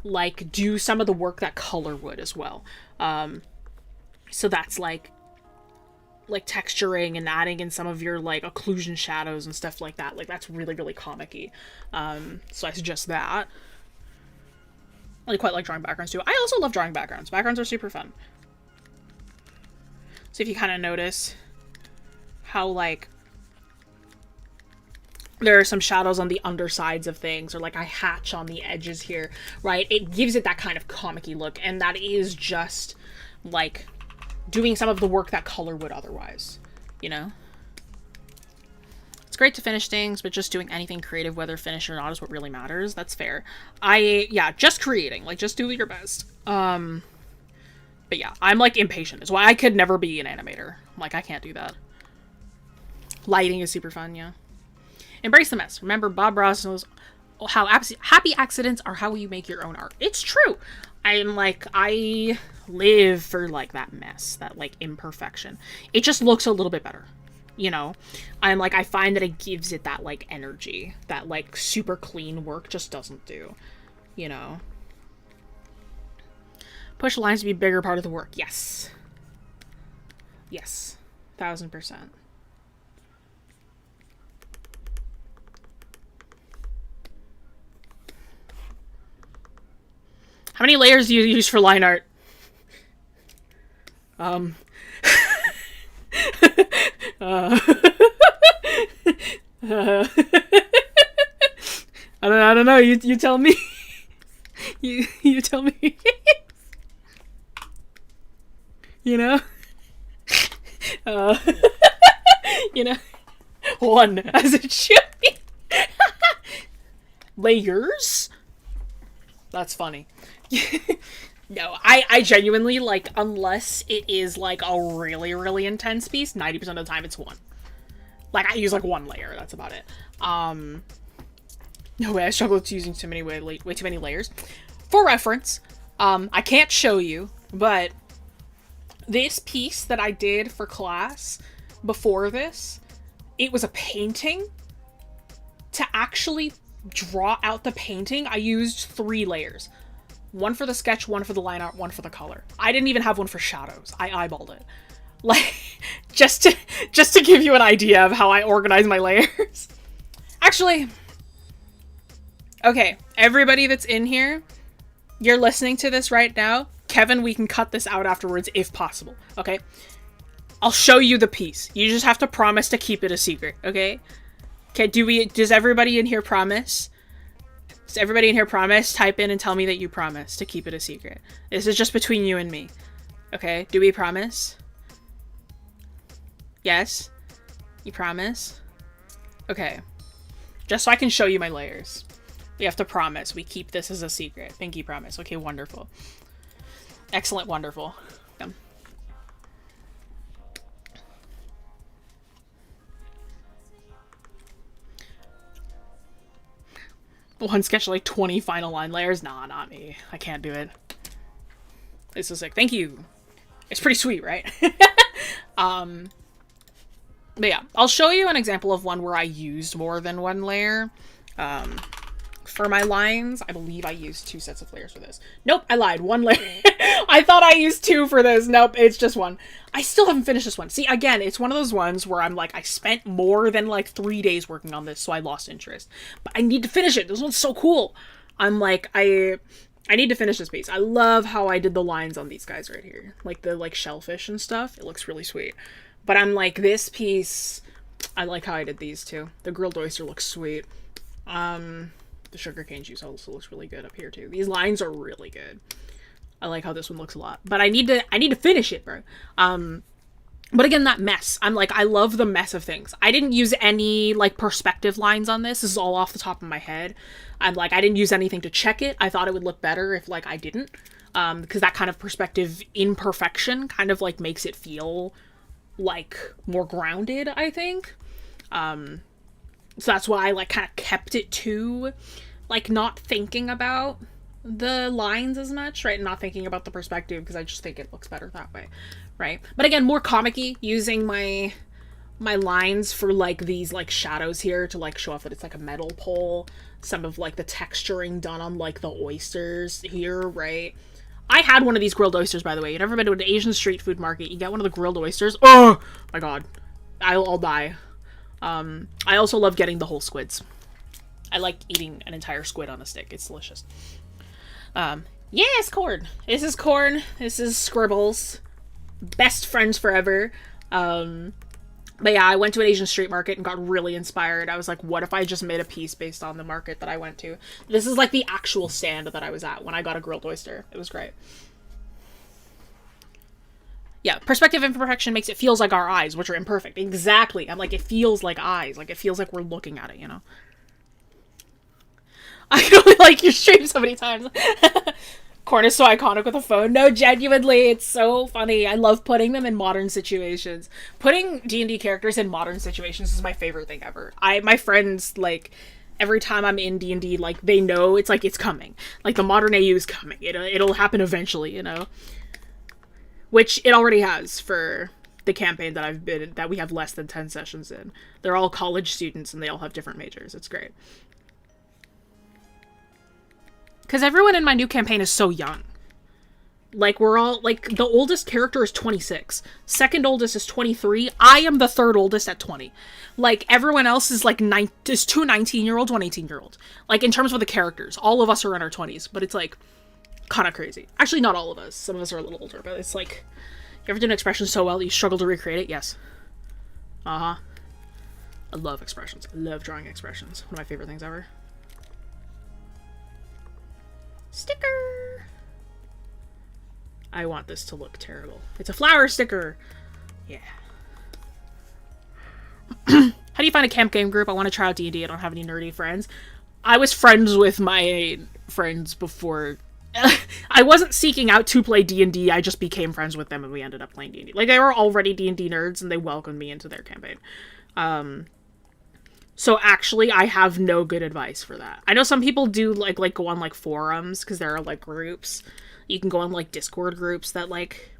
A: like, do some of the work that color would as well. So that's, like texturing and adding in some of your, like, occlusion shadows and stuff like that. Like, that's really comic-y. So I suggest that. I quite like drawing backgrounds, too. I also love drawing backgrounds. Backgrounds are super fun. So if you kind of notice how, like, there are some shadows on the undersides of things, or like I hatch on the edges here, right? It gives it that kind of comic-y look, and that is just, like, doing some of the work that color would otherwise, you know? It's great to finish things, but just doing anything creative, whether finished or not, is what really matters. That's fair. Yeah, just creating. Like, just do your best. But yeah, I'm, like, impatient. It's why I could never be an animator. Like, I can't do that. Lighting is super fun, yeah. Embrace the mess. Remember, Bob Ross knows happy accidents are how you make your own art. It's true. I'm like, I live for like that mess, that like imperfection. It just looks a little bit better, you know? I'm like, I find that it gives it that like energy that like super clean work just doesn't do, you know? Push lines to be a bigger part of the work. Yes. Yes. 1000%. How many layers do you use for line art? I don't know. You tell me. you tell me. You know? You know? One, as it should be. Layers? That's funny. No, I genuinely, like, unless it is, like, a really, really intense piece, 90% of the time it's one. Like, I use, like, one layer. That's about it. No way, I struggle with using way too many layers. For reference, I can't show you, but this piece that I did for class before this, it was a painting. To actually draw out the painting, I used 3 layers. One for the sketch, one for the line art, one for the color. I didn't even have one for shadows. I eyeballed it. Like, just to give you an idea of how I organize my layers. Actually, okay, everybody that's in here, you're listening to this right now. Kevin, we can cut this out afterwards if possible, okay? I'll show you the piece. You just have to promise to keep it a secret, okay? Okay, does everybody in here promise? Does everybody in here promise? Type in and tell me that you promise to keep it a secret. This is just between you and me. Okay, do we promise? Yes? You promise? Okay. Just so I can show you my layers. We have to promise. We keep this as a secret. Pinky promise. Okay, wonderful. Excellent, wonderful. Yeah. One sketch like 20 final line layers? Nah, not me. I can't do it. This is sick. Thank you. It's pretty sweet, right? But yeah, I'll show you an example of one where I used more than one layer. For my lines, I believe I used 2 sets of layers for this. Nope, I lied. 1 layer. I thought I used 2 for this. Nope, it's just 1. I still haven't finished this one. See, again, it's one of those ones where I'm like, I spent more than like 3 days working on this, so I lost interest. But I need to finish it. This one's so cool. I'm like, I need to finish this piece. I love how I did the lines on these guys right here. Like the like shellfish and stuff. It looks really sweet. But I'm like, this piece, I like how I did these too. The grilled oyster looks sweet. The sugarcane juice also looks really good up here too. These lines are really good. I like how this one looks a lot. But I need to finish it, bro. But again, that mess. I'm like, I love the mess of things. I didn't use any like perspective lines on this. This is all off the top of my head. I'm like, I didn't use anything to check it. I thought it would look better if like I didn't. Because that kind of perspective imperfection kind of like makes it feel like more grounded, I think. So that's why I like kind of kept it to like not thinking about the lines as much, right? Not thinking about the perspective because I just think it looks better that way, right? But again, more comic-y, using my lines for like these like shadows here to like show off that it's like a metal pole. Some of like the texturing done on like the oysters here, right? I had one of these grilled oysters, by the way. You've never been to an Asian street food market, you get one of the grilled oysters. Oh my god, I'll die. I also love getting the whole squids. I like eating an entire squid on a stick. It's delicious. Yes, corn. This is corn. This is Scribbles. Best friends forever. But yeah, I went to an Asian street market and got really inspired. I was like, what if I just made a piece based on the market that I went to? This is like the actual stand that I was at when I got a grilled oyster. It was great. Yeah, perspective imperfection makes it feels like our eyes, which are imperfect. Exactly. I'm like, it feels like eyes. Like, it feels like we're looking at it, you know? I can only like your stream so many times. Corn is so iconic with a phone. No, genuinely, it's so funny. I love putting them in modern situations. Putting D&D characters in modern situations is my favorite thing ever. My friends, like, every time I'm in D&D, like, they know it's like, it's coming. Like, the modern AU is coming. It'll happen eventually, you know? Which it already has for the campaign that we have less than 10 sessions in. They're all college students and they all have different majors. It's great. Because everyone in my new campaign is so young. Like, we're all, like, the oldest character is 26. Second oldest is 23. I am the third oldest at 20. Like, everyone else is, like, is two 19-year-olds, one 18-year-old. Like, in terms of the characters, all of us are in our 20s, but it's, like, kind of crazy. Actually, not all of us. Some of us are a little older, but it's, like, you ever done an expression so well that you struggle to recreate it? Yes. Uh-huh. I love expressions. I love drawing expressions. One of my favorite things ever. Sticker! I want this to look terrible. It's a flower sticker! Yeah. How do you find a camp game group? I want to try out D&D. I don't have any nerdy friends. I was friends with my friends before. I wasn't seeking out to play D&D. I just became friends with them and we ended up playing D&D. Like, they were already D&D nerds and they welcomed me into their campaign. So actually, I have no good advice for that. I know some people do, like go on, like, forums, because there are, like, groups. You can go on, like, Discord groups that, like,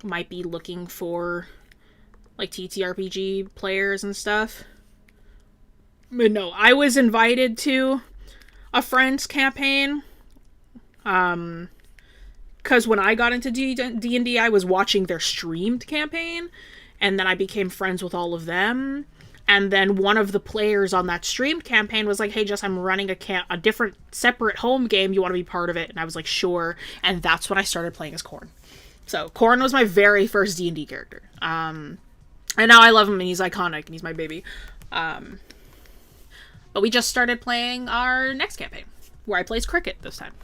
A: might be looking for, like, TTRPG players and stuff. But no, I was invited to a friend's campaign. Because when I got into D&D, I was watching their streamed campaign, and then I became friends with all of them. And then one of the players on that streamed campaign was like, hey, Jess, I'm running a different, separate home game. You want to be part of it? And I was like, sure. And that's when I started playing as Korn. So Korn was my very first D&D character. And now I love him and he's iconic and he's my baby. But we just started playing our next campaign, where I play as Cricket this time.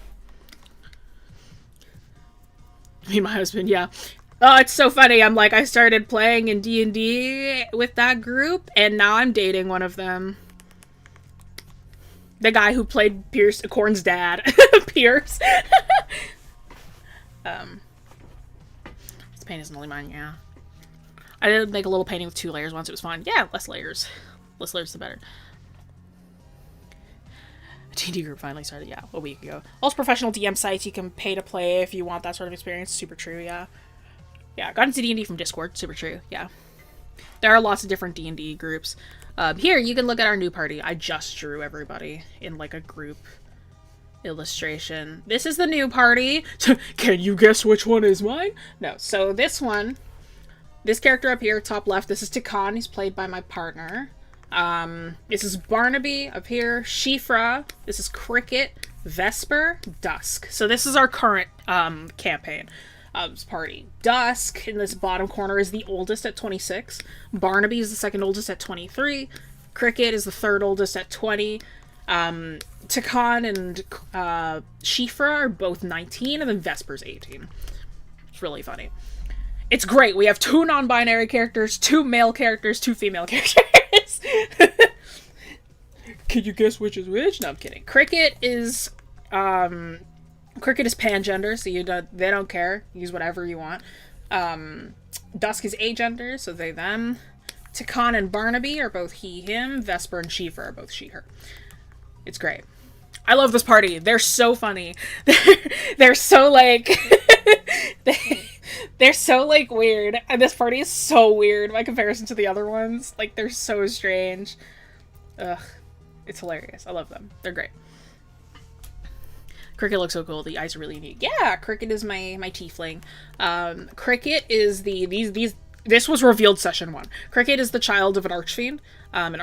A: Me and my husband, yeah. Oh, it's so funny. I'm like, I started playing in D&D with that group, and now I'm dating one of them. The guy who played Korn's dad. Pierce. This paint isn't only mine, yeah. I did make a little painting with 2 layers once. It was fun. Yeah, less layers. Less layers, the better. D&D group finally started, yeah, a week ago. Also, professional DM sites, you can pay to play if you want that sort of experience. Super true, yeah. Yeah, got into D&D from Discord. Super true, yeah. There are lots of different D&D groups. Here, you can look at our new party. I just drew everybody in, like, a group illustration. This is the new party. Can you guess which one is mine? No, so this one, this character up here, top left, this is Tikan. He's played by my partner. This is Barnaby up here, Shifra, this is Cricket, Vesper, Dusk. So this is our current, campaign. Party. Dusk, in this bottom corner, is the oldest at 26. Barnaby is the second oldest at 23. Cricket is the third oldest at 20. Tikan and Shifra are both 19, and then Vesper's 18. It's really funny. It's great. We have 2 non-binary characters, 2 male characters, 2 female characters. Can you guess which is which? No, I'm kidding. Cricket is pangender, so they don't care. Use whatever you want. Dusk is agender, so they, them. Tikan and Barnaby are both he, him. Vesper and Shifra are both she, her. It's great. I love this party. They're so funny. They're so, like... They're so, like, weird. And this party is so weird by comparison to the other ones. Like, they're so strange. Ugh. It's hilarious. I love them. They're great. Cricket looks so cool. The eyes are really neat. Yeah, Cricket is my tiefling. Cricket is this was revealed session 1. Cricket is the child of an archfiend and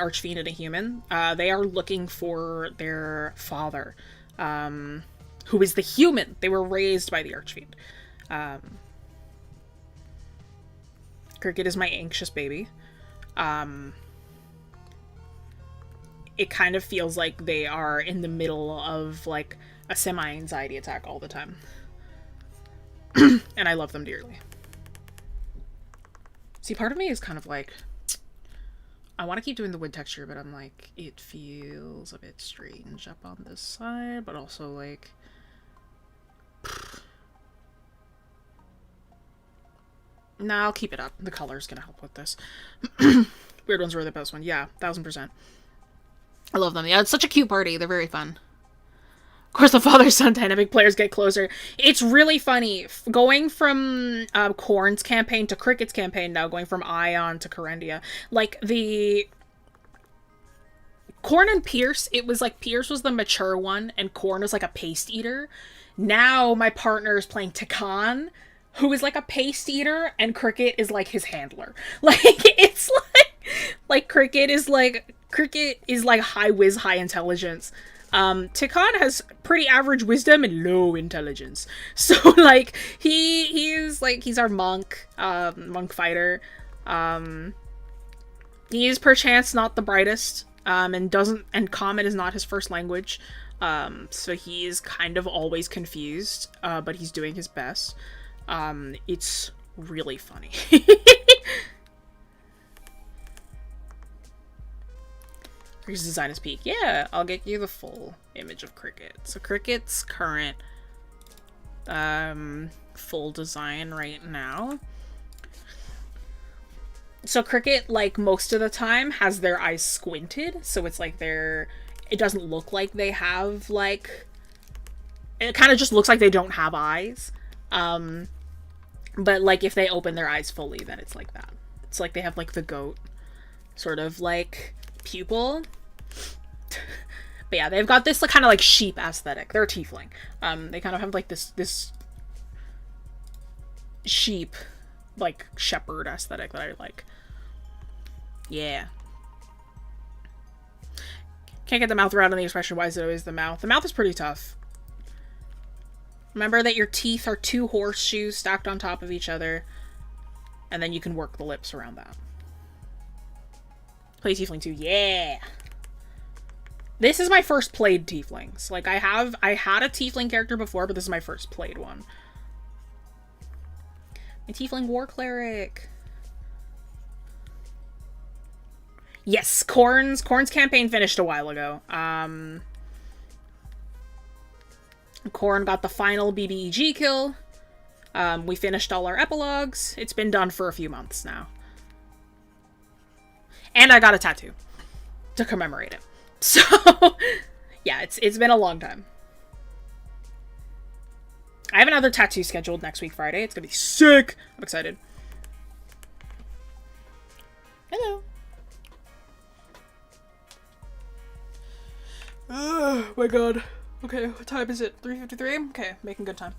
A: a human. They are looking for their father, who is the human. They were raised by the archfiend. Cricket is my anxious baby. It kind of feels like they are in the middle of, like, a semi-anxiety attack all the time. And I love them dearly. See, part of me is kind of like, I want to keep doing the wood texture, but I'm like, it feels a bit strange up on this side, but also, like... Nah, I'll keep it up. The color's gonna help with this. Weird ones were the best one. Yeah, 1000%. I love them. Yeah, it's such a cute party. They're very fun. Of course, the father-son dynamic players get closer. It's really funny. Going from Korn's campaign to Cricket's campaign now, going from Ion to Corendia. Like, the... Korn and Pierce, it was like Pierce was the mature one, and Korn was like a paste eater. Now, my partner is playing Tikan, who is like a paste eater, and Cricket is like his handler. Like, it's like Cricket is like high whiz, high intelligence. Tikan has pretty average wisdom and low intelligence. So, like, he is, like, he's our monk fighter. He is perchance not the brightest, and Common is not his first language. So he is kind of always confused, but he's doing his best. It's really funny. Cricket's design is peak. Yeah, I'll get you the full image of Cricket. So Cricket's current full design right now. So Cricket, like, most of the time has their eyes squinted, so it's like it doesn't look like they have, like, it kind of just looks like they don't have eyes. But, like, if they open their eyes fully, then it's like that. It's like they have, like, the goat sort of, like, pupil. But yeah, they've got this, like, kind of like sheep aesthetic. They're a tiefling. They kind of have like this sheep, like, shepherd aesthetic that I like. Yeah. Can't get the mouth right on the expression. Why is it always the mouth? The mouth is pretty tough. Remember that your teeth are two horseshoes stacked on top of each other, and then you can work the lips around that. Play Tiefling 2. Yeah! This is my first played Tieflings. Like, I had a Tiefling character before, but this is my first played one. My Tiefling War Cleric. Yes, Korn's campaign finished a while ago. Korn got the final BBEG kill. We finished all our epilogues. It's been done for a few months now. And I got a tattoo to commemorate it. So, yeah, it's been a long time. I have another tattoo scheduled next week, Friday. It's gonna be sick. I'm excited. Hello. Oh my god. Okay, what time is it? 3:53? Okay, making good time.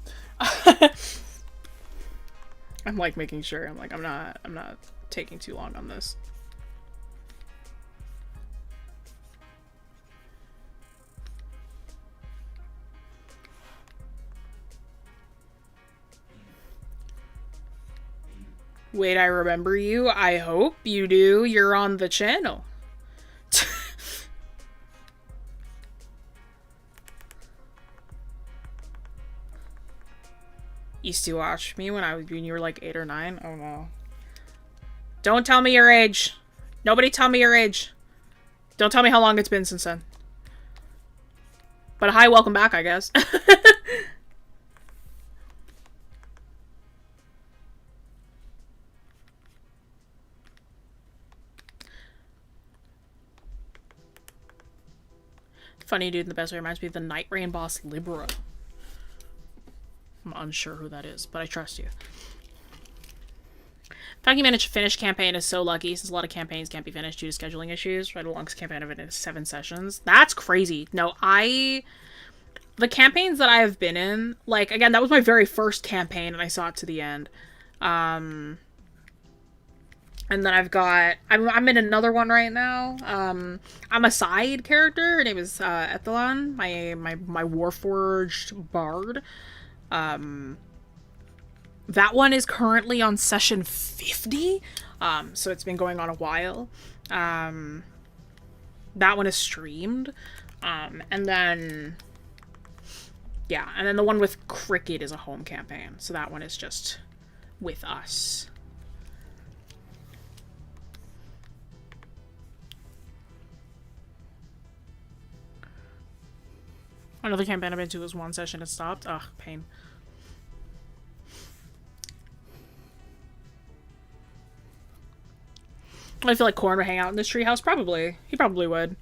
A: I'm like making sure. I'm like, I'm not taking too long on this. Wait, I remember you? I hope you do. You're on the channel. Used to watch me when you were like 8 or 9? Oh no. Don't tell me your age. Nobody tell me your age. Don't tell me how long it's been since then. But hi, welcome back, I guess. Funny dude in the best way reminds me of the Night Rain boss Libra. I'm unsure who that is, but I trust you. The fact you managed to finish campaign is so lucky, since a lot of campaigns can't be finished due to scheduling issues. Right, a longest campaign of it is 7 sessions. That's crazy. No, the campaigns that I have been in, like, again, that was my very first campaign, and I saw it to the end. And then I'm in another one right now. I'm a side character. Her name is Ethelon, my Warforged bard. That one is currently on session 50. So it's been going on a while. That one is streamed. And then the one with Cricket is a home campaign. So that one is just with us. Another campaign I've been to was 1 session and stopped. Ugh, pain. I feel like Korn would hang out in this treehouse. Probably. He probably would.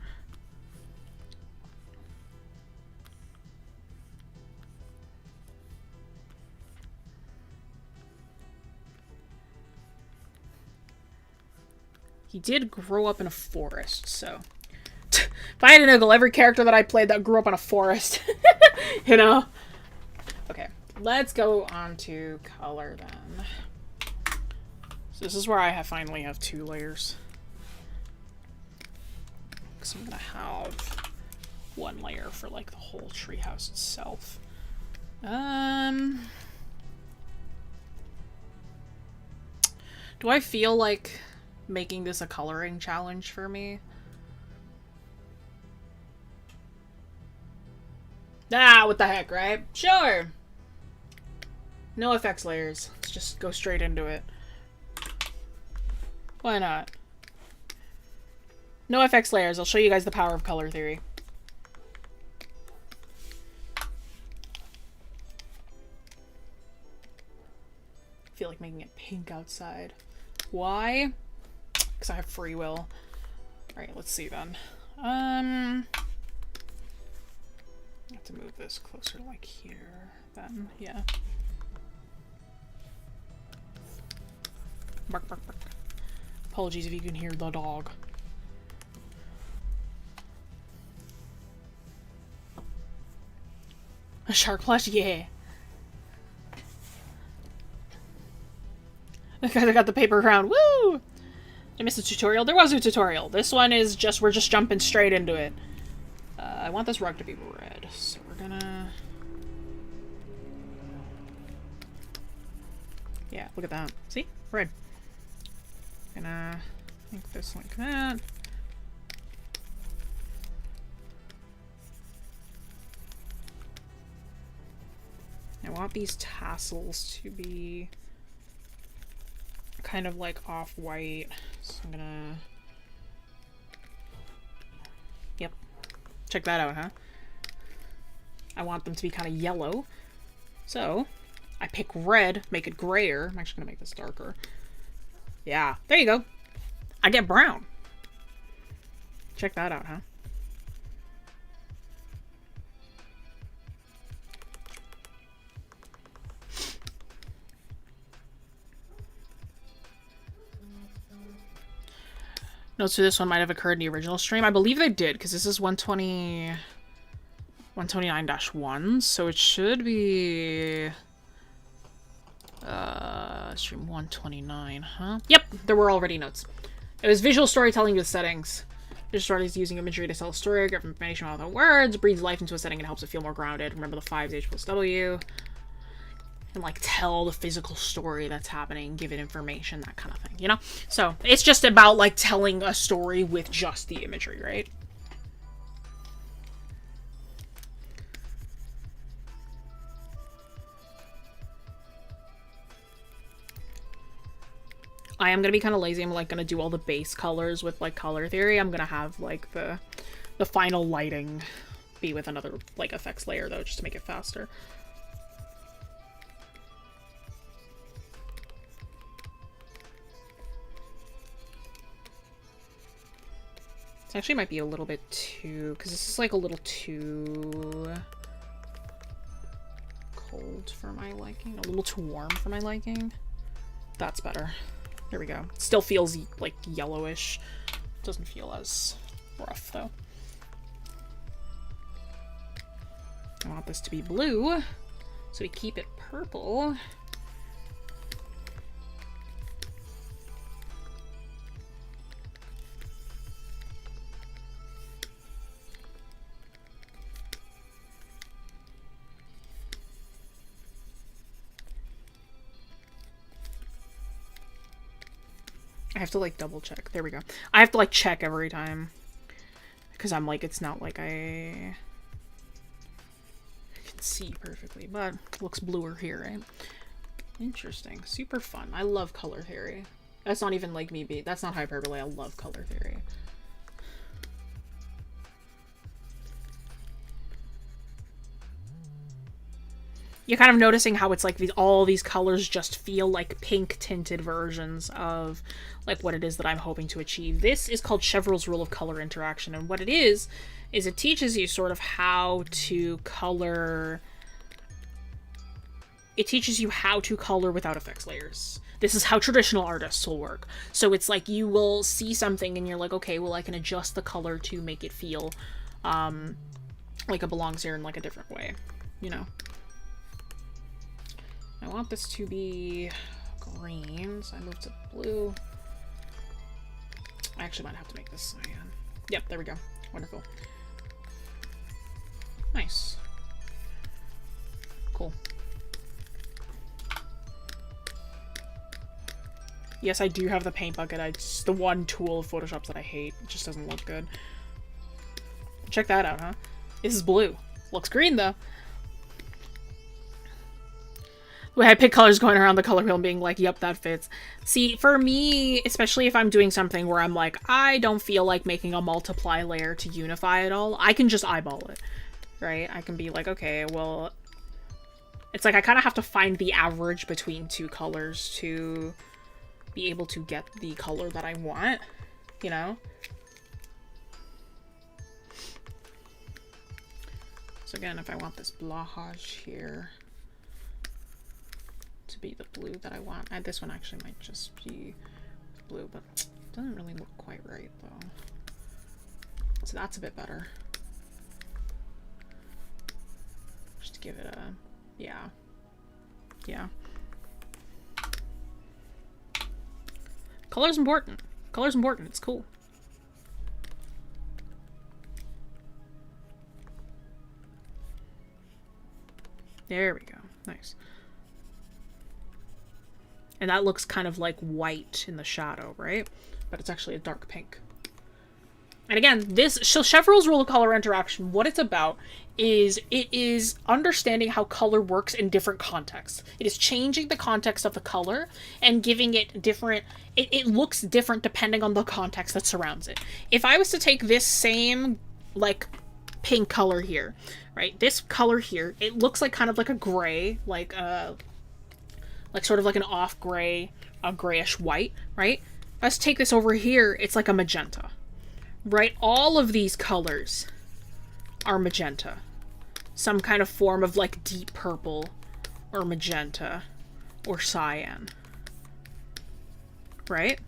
A: He did grow up in a forest, so... if I had a nickel, every character that I played that grew up in a forest, you know? Okay, let's go on to color then. So this is where I finally have 2 layers. Because I'm gonna have 1 layer for like the whole treehouse itself. Do I feel like making this a coloring challenge for me? Ah, what the heck, right? Sure! No effects layers. Let's just go straight into it. Why not? No FX layers. I'll show you guys the power of color theory. I feel like making it pink outside. Why? Because I have free will. Alright, let's see then. I have to move this closer like here then. Yeah. Bark, bark, bark. Apologies if you can hear the dog. A shark plush? Yeah. Because I got the paper crown. Woo! I missed a tutorial. There was a tutorial. This one is just, we're just jumping straight into it. I want this rug to be red, so we're gonna... Yeah, look at that. See? Red. Gonna make this like that. I want these tassels to be kind of like off-white, so I'm gonna... Yep. Check that out, huh? I want them to be kind of yellow. So, I pick red, make it grayer. I'm actually gonna make this darker. Yeah, there you go. I get brown. Check that out, huh? Notes for this one might have occurred in the original stream. I believe they did, because this is 129-1, so it should be... stream 129, huh? Yep, there were already notes. It was visual storytelling with settings. Visual story is using imagery to tell a story, give information without words, breathes life into a setting and helps it feel more grounded. Remember the 5's H plus W. And like tell the physical story that's happening, give it information, that kind of thing, you know? So it's just about like telling a story with just the imagery, right? I am gonna be kind of lazy. I'm like gonna do all the base colors with like color theory. I'm gonna have like the final lighting be with another like effects layer though, just to make it faster. This actually might be a little bit too, because this is like a little too cold for my liking, a little too warm for my liking. That's better. There we go. Still feels like yellowish. Doesn't feel as rough though. I want this to be blue, so we keep it purple. I have to like double check. There we go. I have to like check every time. Because I'm like, it's not like I can see perfectly, but it looks bluer here, right? Interesting. Super fun. I love color theory. That's not even like me being, that's not hyperbole. I love color theory. You're kind of noticing how it's like all these colors just feel like pink tinted versions of like what it is that I'm hoping to achieve. This is called Chevreul's rule of color interaction, and what it is it teaches you sort of how to color it teaches you how to color without effects layers. This is how traditional artists will work. So it's like you will see something and you're like, okay, well, I can adjust the color to make it feel like it belongs here in like a different way, you know? I want this to be green, so I move to blue. I actually might have to make this cyan. Yep, there we go. Wonderful. Nice. Cool. Yes, I do have the paint bucket. It's the one tool of Photoshop's that I hate. It just doesn't look good. Check that out, huh? This is blue. Looks green, though. The way I pick colors going around the color wheel and being like, yep, that fits. See, for me, especially if I'm doing something where I'm like, I don't feel like making a multiply layer to unify it all, I can just eyeball it, right? I can be like, okay, well, it's like I kind of have to find the average between two colors to be able to get the color that I want, you know? So again, if I want this blanchage here to be the blue that I want, this one actually might just be blue, but it doesn't really look quite right though. So that's a bit better. Just to give it a, yeah. Yeah. Color's important. Color's important. It's cool. There we go. Nice. And that looks kind of like white in the shadow, right? But it's actually a dark pink. And again, this Chevreul's rule of color interaction, what it's about is it is understanding how color works in different contexts. It is changing the context of the color and giving it different, it looks different depending on the context that surrounds it. If I was to take this same, like, pink color here, right? This color here, it looks like kind of like a gray, like sort of like an off gray, a grayish white, right? Let's take this over here, it's like a magenta. Right, all of these colors are magenta. Some kind of form of like deep purple or magenta or cyan. Right?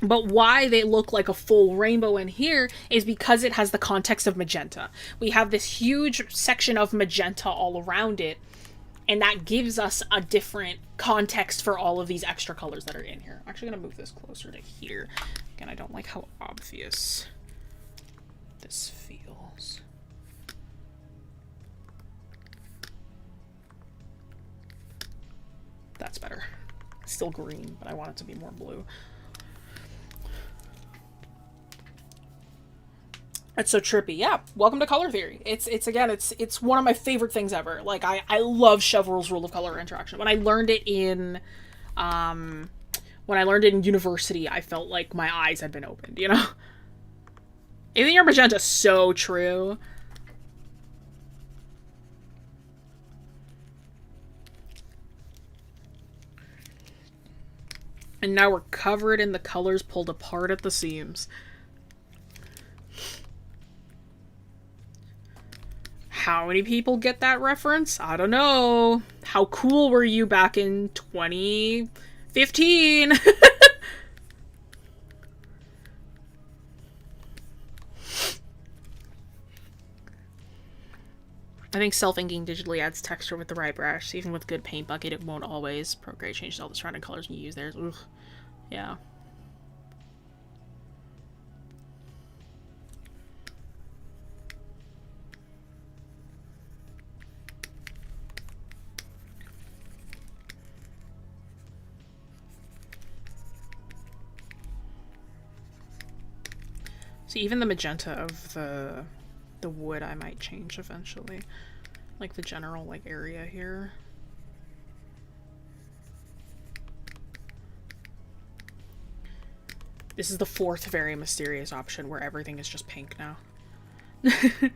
A: But why they look like a full rainbow in here is because it has the context of magenta. We have this huge section of magenta all around it, and that gives us a different context for all of these extra colors that are in here. I'm actually gonna move this closer to here. Again, I don't like how obvious this feels. That's better. Still green, but I want it to be more blue. It's so trippy. Yeah, welcome to color theory. It's one of my favorite things ever. Like I love Chevreul's rule of color interaction. When I learned it in university, I felt like my eyes had been opened, you know? Anything your magenta is so true. And now we're covered in the colors pulled apart at the seams. How many people get that reference? I don't know. How cool were you back in 2015? I think self-inking digitally adds texture with the right brush. Even with good paint bucket, it won't always. Procreate changes all the surrounding colors you use theirs. Ugh. Yeah. See, even the magenta of the wood I might change eventually. Like the general like area here. This is the fourth very mysterious option where everything is just pink now. It's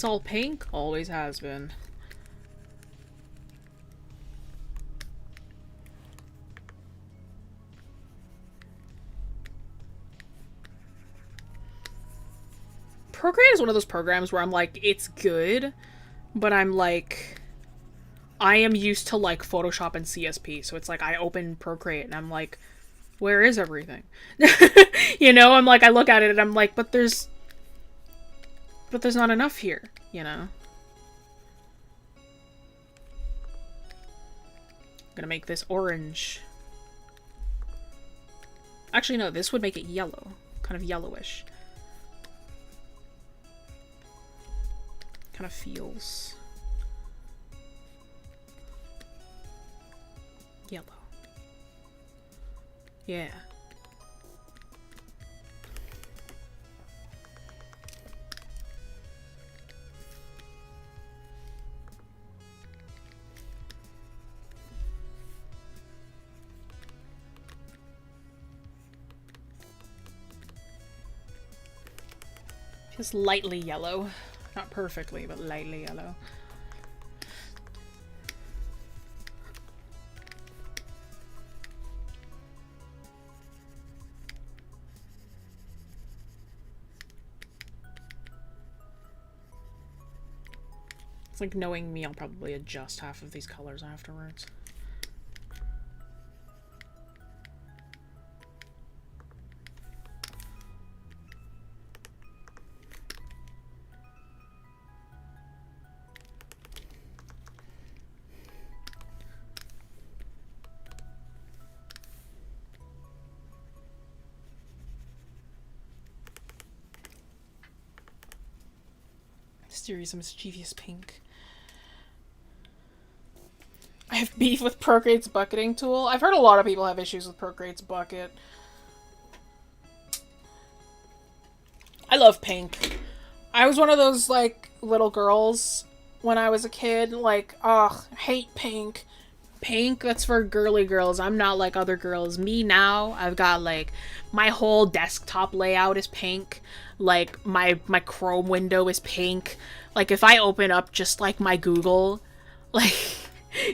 A: all pink, always has been. Procreate is one of those programs where I'm like, it's good, but I'm like, I am used to like Photoshop and CSP, so it's like I open Procreate and I'm like, where is everything? You know, I'm like, I look at it and I'm like, but there's not enough here, you know? I'm gonna make this orange. Actually, no, this would make it yellow. Kind of yellowish. Kind of feels yellow. Yeah. Just lightly yellow. Not perfectly, but lightly yellow. It's like knowing me, I'll probably adjust half of these colors afterwards. Mysterious and mischievous pink. I have beef with Procreate's bucketing tool. I've heard a lot of people have issues with Procreate's bucket. I love pink. I was one of those, like, little girls when I was a kid. Like, ugh, hate pink. Pink, that's for girly girls. I'm not like other girls. Me now, I've got, like, my whole desktop layout is pink. Like, my Chrome window is pink. Like, if I open up just, like, my Google, like,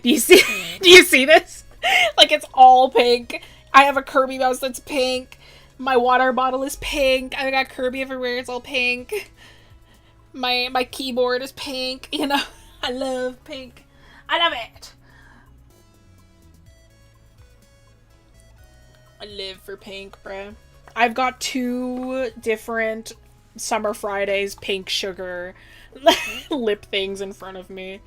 A: do you see this? Like, it's all pink. I have a Kirby mouse that's pink. My water bottle is pink. I got Kirby everywhere. It's all pink. My keyboard is pink. You know, I love pink. I love it. I live for pink, bruh. I've got 2 different Summer Fridays pink sugar lip things in front of me.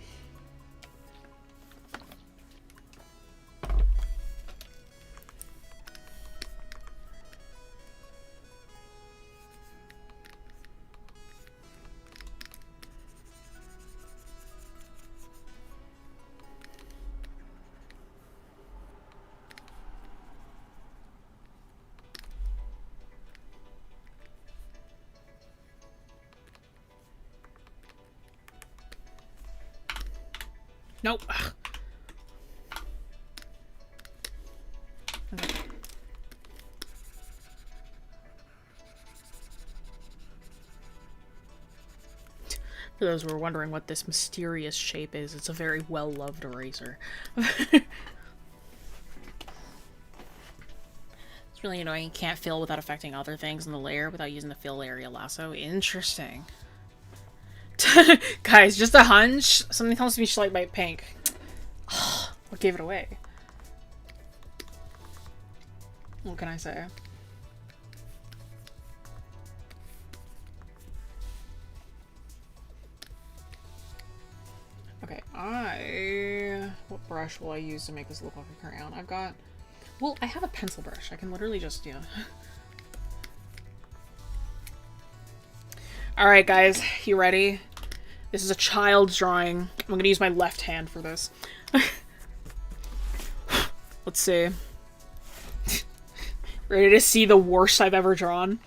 A: Nope. Ugh. Okay. For those who are wondering what this mysterious shape is, it's a very well-loved eraser. It's really annoying. You can't fill without affecting other things in the layer without using the fill area lasso. Interesting. Guys, just a hunch. Something tells me she liked my pink. What gave it away? What can I say? Okay, what brush will I use to make this look like a crayon? I've got... Well, I have a pencil brush. I can literally just, you know... Alright, guys. You ready? This is a child's drawing. I'm gonna use my left hand for this. Let's see. Ready to see the worst I've ever drawn?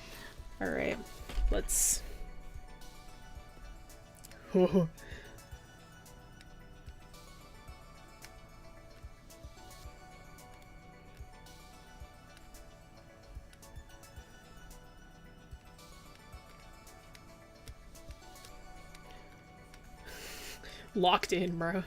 A: Alright. Let's... Locked in, bro.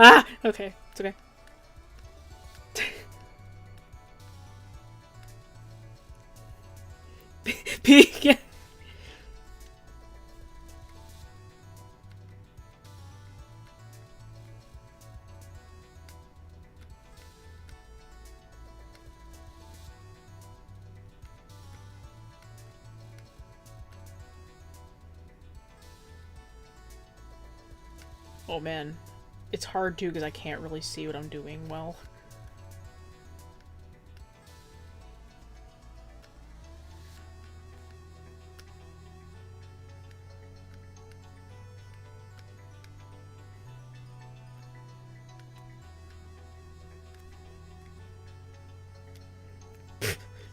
A: Ah! Okay. It's okay. Peek. Oh man. It's hard too because I can't really see what I'm doing well.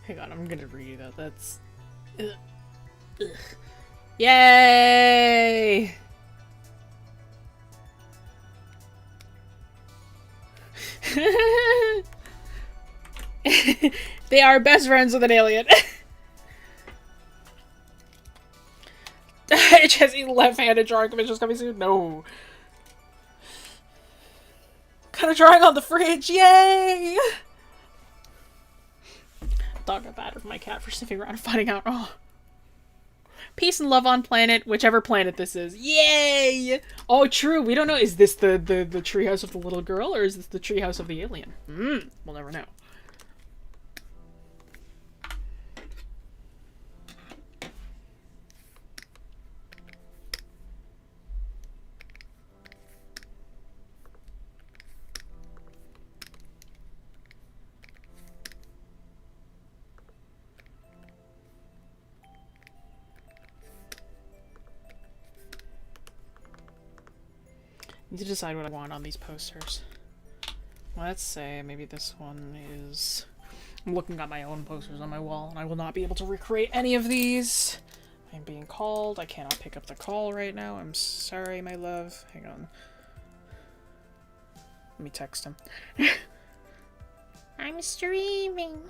A: Hang on, I'm gonna redo that. That's... Ugh. Ugh. Yay! They are best friends with an alien. Jesse left-handed drawing commissions coming soon? No. Kind of drawing on the fridge, yay! Dog got bad with my cat for sniffing around and finding out. Oh. Peace and love on planet, whichever planet this is. Yay! Oh, true. We don't know. Is this the treehouse of the little girl, or is this the treehouse of the alien? We'll never know. I need to decide what I want on these posters. Let's say maybe this one is... I'm looking at my own posters on my wall, and I will not be able to recreate any of these. I'm being called. I cannot pick up the call right now. I'm sorry, my love. Hang on. Let me text him. I'm streaming.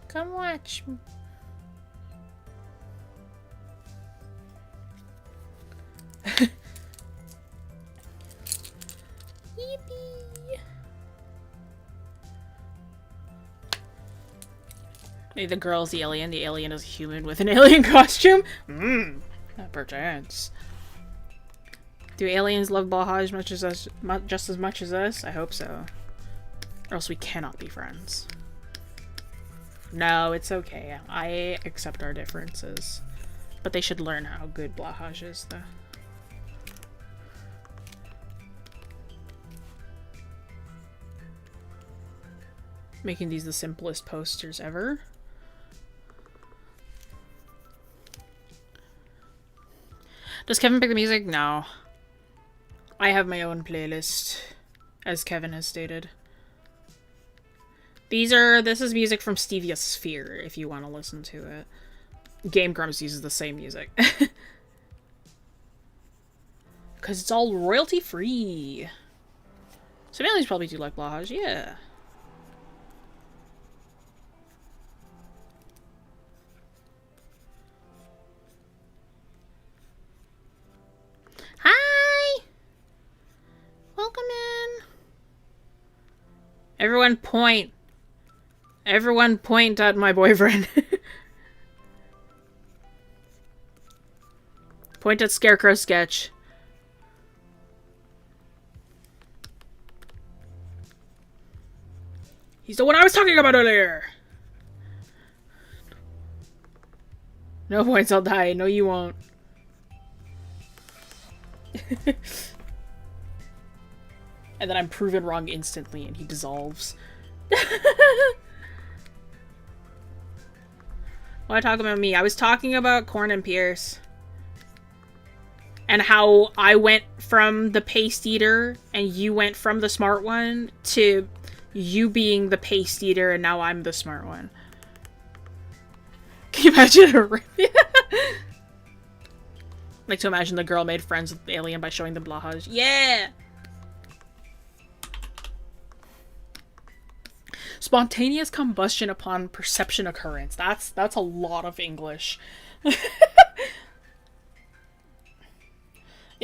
A: Come watch me. Yippee! Maybe the girl's the alien is a human with an alien costume? Not perchance. Do aliens love Baja much as us, just as much as us? I hope so. Or else we cannot be friends. No, it's okay. I accept our differences. But they should learn how good Blahaj is, though. Making these the simplest posters ever. Does Kevin pick the music? No. I have my own playlist, as Kevin has stated. This is music from Stevia's Sphere, if you want to listen to it. Game Grumps uses the same music. Because it's all royalty-free. Some aliens probably do like Blahaj, yeah. Hi! Welcome in. Everyone point. Everyone point at my boyfriend. Point at Scarecrow Sketch. He's the one I was talking about earlier! No points, I'll die. No, you won't. And then I'm proven wrong instantly and he dissolves. Why talk about me? I was talking about Corn and Pierce. And how I went from the paste eater and you went from the smart one to you being the paste eater and now I'm the smart one. Can you imagine a like to imagine the girl made friends with the alien by showing them Blahaj. Yeah! Spontaneous combustion upon perception occurrence. That's a lot of English.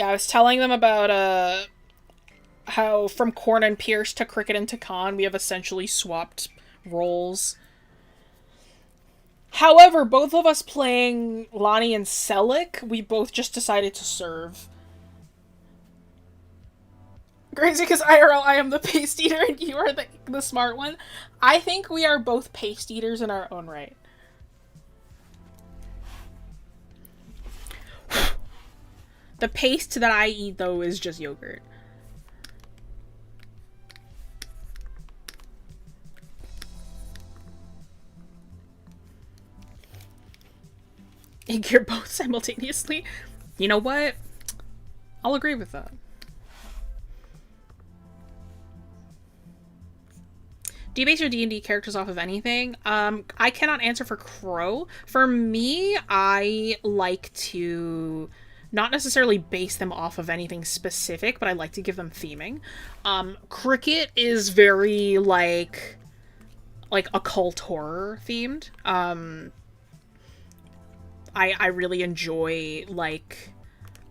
A: Yeah, I was telling them about, how from Corn and Pierce to Cricket and to Khan, we have essentially swapped roles. However, both of us playing Lonnie and Selic, we both just decided to serve. Crazy, because IRL, I am the paste eater and you are the smart one. I think we are both paste eaters in our own right. The paste that I eat, though, is just yogurt. You're both simultaneously? You know what? I'll agree with that. Do you base your D&D characters off of anything? I cannot answer for Crow. For me, I like to not necessarily base them off of anything specific, but I like to give them theming. Cricket is very, like occult horror themed. I really enjoy, like,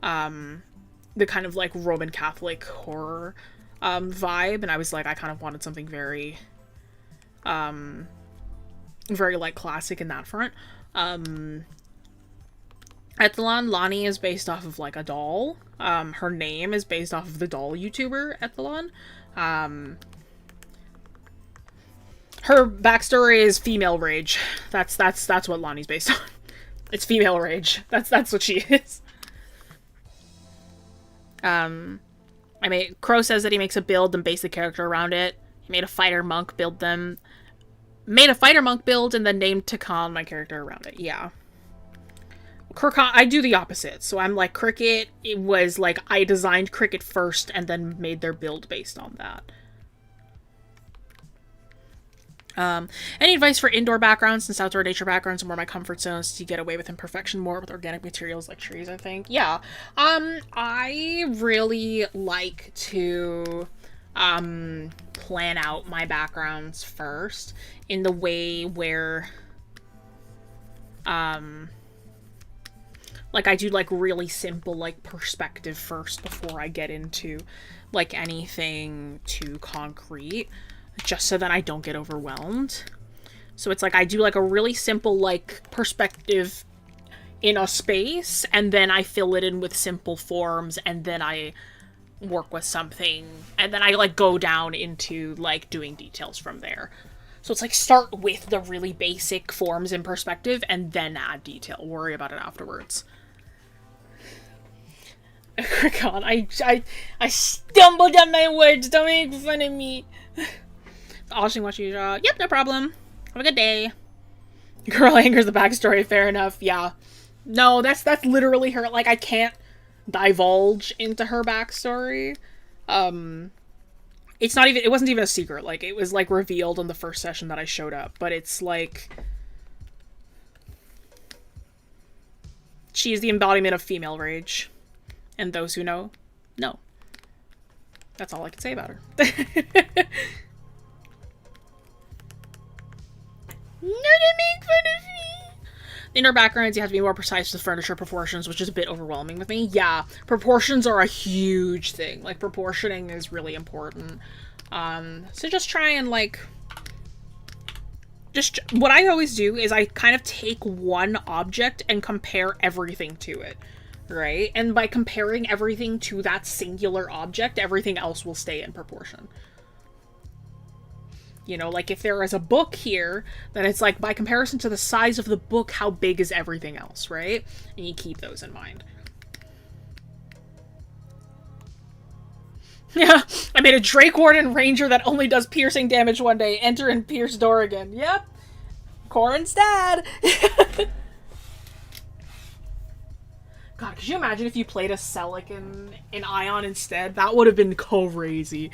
A: the kind of, like, Roman Catholic horror vibe, and I was like, I kind of wanted something very, very, like, classic in that front. Ethelon, Lonnie is based off of, like, a doll. Her name is based off of the doll YouTuber Ethelon. Her backstory is female rage. That's what Lonnie's based on. It's female rage. That's what she is. Crow says that he makes a build and base the character around it. He made a fighter monk build them. Made a fighter monk build and then named Takan my character around it. Yeah. I do the opposite. So I'm like, Cricket, it was like, I designed Cricket first and then made their build based on that. Any advice for indoor backgrounds, since outdoor nature backgrounds are more my comfort zones, to get away with imperfection more with organic materials like trees, I think? Yeah. I really like to plan out my backgrounds first in the way where like I do like really simple like perspective first before I get into like anything too concrete, just so that I don't get overwhelmed. So it's like I do like a really simple like perspective in a space, and then I fill it in with simple forms, and then I work with something, and then I like go down into like doing details from there. So it's like start with the really basic forms in perspective and then add detail. Worry about it afterwards. God, I stumbled on my words. Don't make fun of me. Watching what you draw. Yep, no problem. Have a good day. Girl angers the backstory. Fair enough. Yeah. No, that's literally her. Like, I can't divulge into her backstory. It's not even. It wasn't even a secret. Like, it was like revealed in the first session that I showed up. But it's like, she is the embodiment of female rage, and those who know, know. That's all I can say about her. Not to make fun of me. The inner backgrounds, you have to be more precise with furniture proportions, which is a bit overwhelming with me. Yeah, proportions are a huge thing. Like, proportioning is really important. So just try and, like... what I always do is I kind of take one object and compare everything to it, right? And by comparing everything to that singular object, everything else will stay in proportion. You know, like if there is a book here, then it's like by comparison to the size of the book, how big is everything else, right? And you keep those in mind. Yeah, I made a Drake Warden Ranger that only does piercing damage one day. Enter and pierce door again. Yep. Corin's dad. God, could you imagine if you played a Selic in Ion instead? That would have been crazy.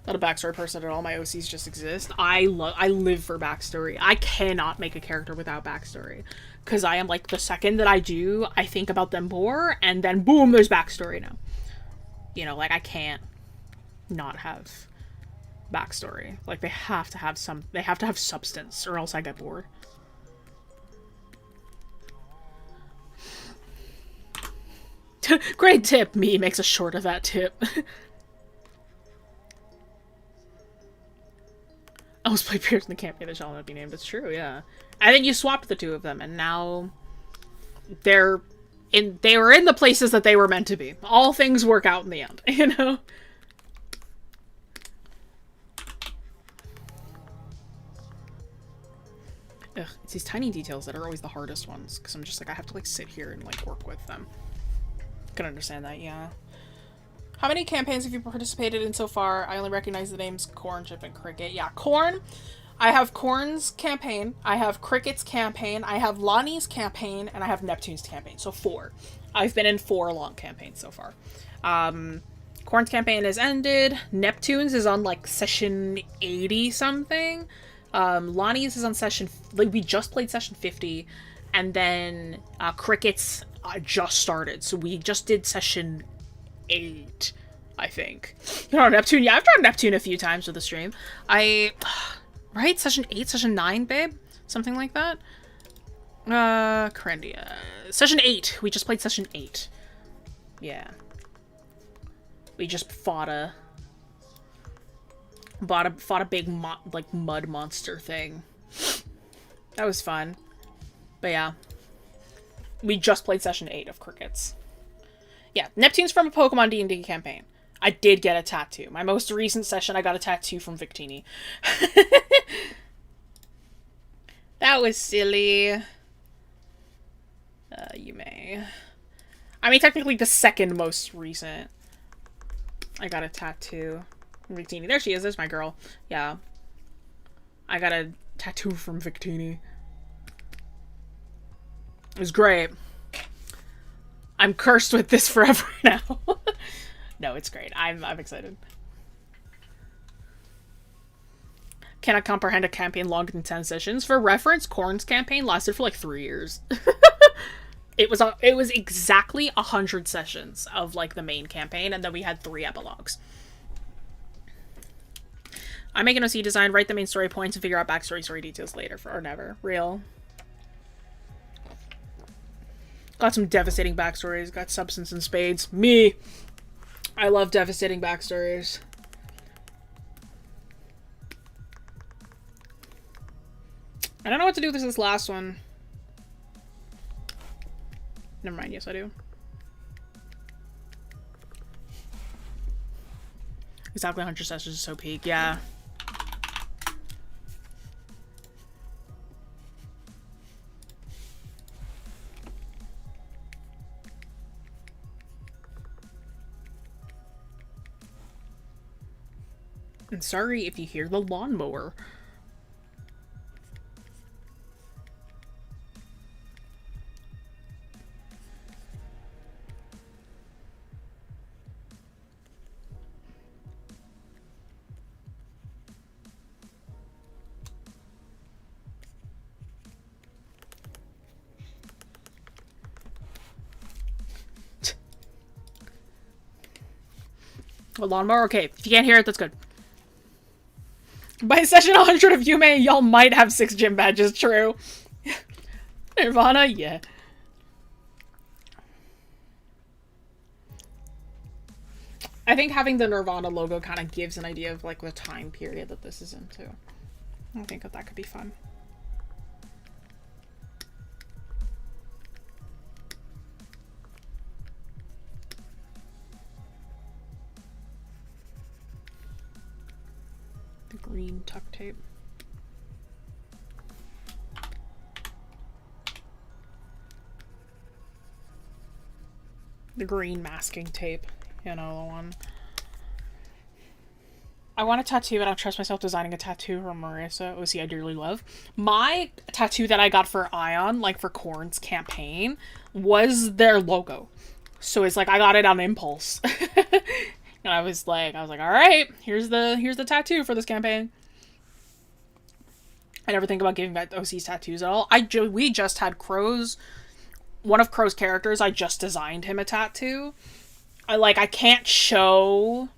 A: Not a backstory person at all. My OCs just exist. I live for backstory. I cannot make a character without backstory. Because I am like, the second that I do, I think about them more, and then boom, there's backstory now. You know, like I can't not have backstory. Like they have to have substance, or else I get bored. Great tip. Me makes a short of that tip. I almost played players in the campaign that shall not be named. It's true, yeah. And then you swapped the two of them, and now they were in the places that they were meant to be. All things work out in the end, you know? Ugh, it's these tiny details that are always the hardest ones, because I'm just like, I have to like sit here and like work with them. I can understand that, yeah. How many campaigns have you participated in so far? I only recognize the names Corn, Chip, and Cricket. Yeah, Corn. I have Corn's campaign. I have Cricket's campaign. I have Lonnie's campaign. And I have Neptune's campaign. So 4. I've been in 4 long campaigns so far. Corn's campaign is ended. Neptune's is on like session 80 something. Lonnie's is on session... Like, we just played session 50. And then Cricket's just started. So we just did session 8, I think. No, Neptune. Yeah, I've tried Neptune a few times with the stream. Right? Session 8, session 9, babe? Something like that? Corendia. Session 8. We just played session 8. Yeah. We just fought a big mud monster thing. That was fun. But yeah. We just played session 8 of Crickets. Yeah, Neptune's from a Pokemon D&D campaign. I did get a tattoo. My most recent session, I got a tattoo from Victini. That was silly. You may. I mean, technically the second most recent. I got a tattoo from Victini. There she is. There's my girl. Yeah. I got a tattoo from Victini. It was great. I'm cursed with this forever now. No, it's great. I'm excited. Cannot comprehend a campaign longer than 10 sessions. For reference, Korn's campaign lasted for like 3 years. It was exactly 100 sessions of like the main campaign, and then we had 3 epilogues. I make an OC design, write the main story points, and figure out backstory story details later. Or never. Real. Got some devastating backstories. Got substance and spades. Me! I love devastating backstories. I don't know what to do with this last one. Never mind, yes I do. Exactly 100 sessions is so peak, yeah. And sorry if you hear the lawnmower. A lawnmower? Okay, if you can't hear it, that's good. By session 100 of Yume, y'all might have 6 gym badges, true. Nirvana? Yeah. I think having the Nirvana logo kind of gives an idea of, like, the time period that this is into. I think that could be fun. The green tuck tape. The green masking tape. You know, the one. I want a tattoo, but I don't trust myself designing a tattoo for Marissa. OC I dearly love. My tattoo that I got for Ion, like for Korn's campaign, was their logo. So it's like I got it on impulse. And I was like, all right, here's the tattoo for this campaign. I never think about giving back OC's tattoos at all. We just had Crow's, one of Crow's characters, I just designed him a tattoo. I can't show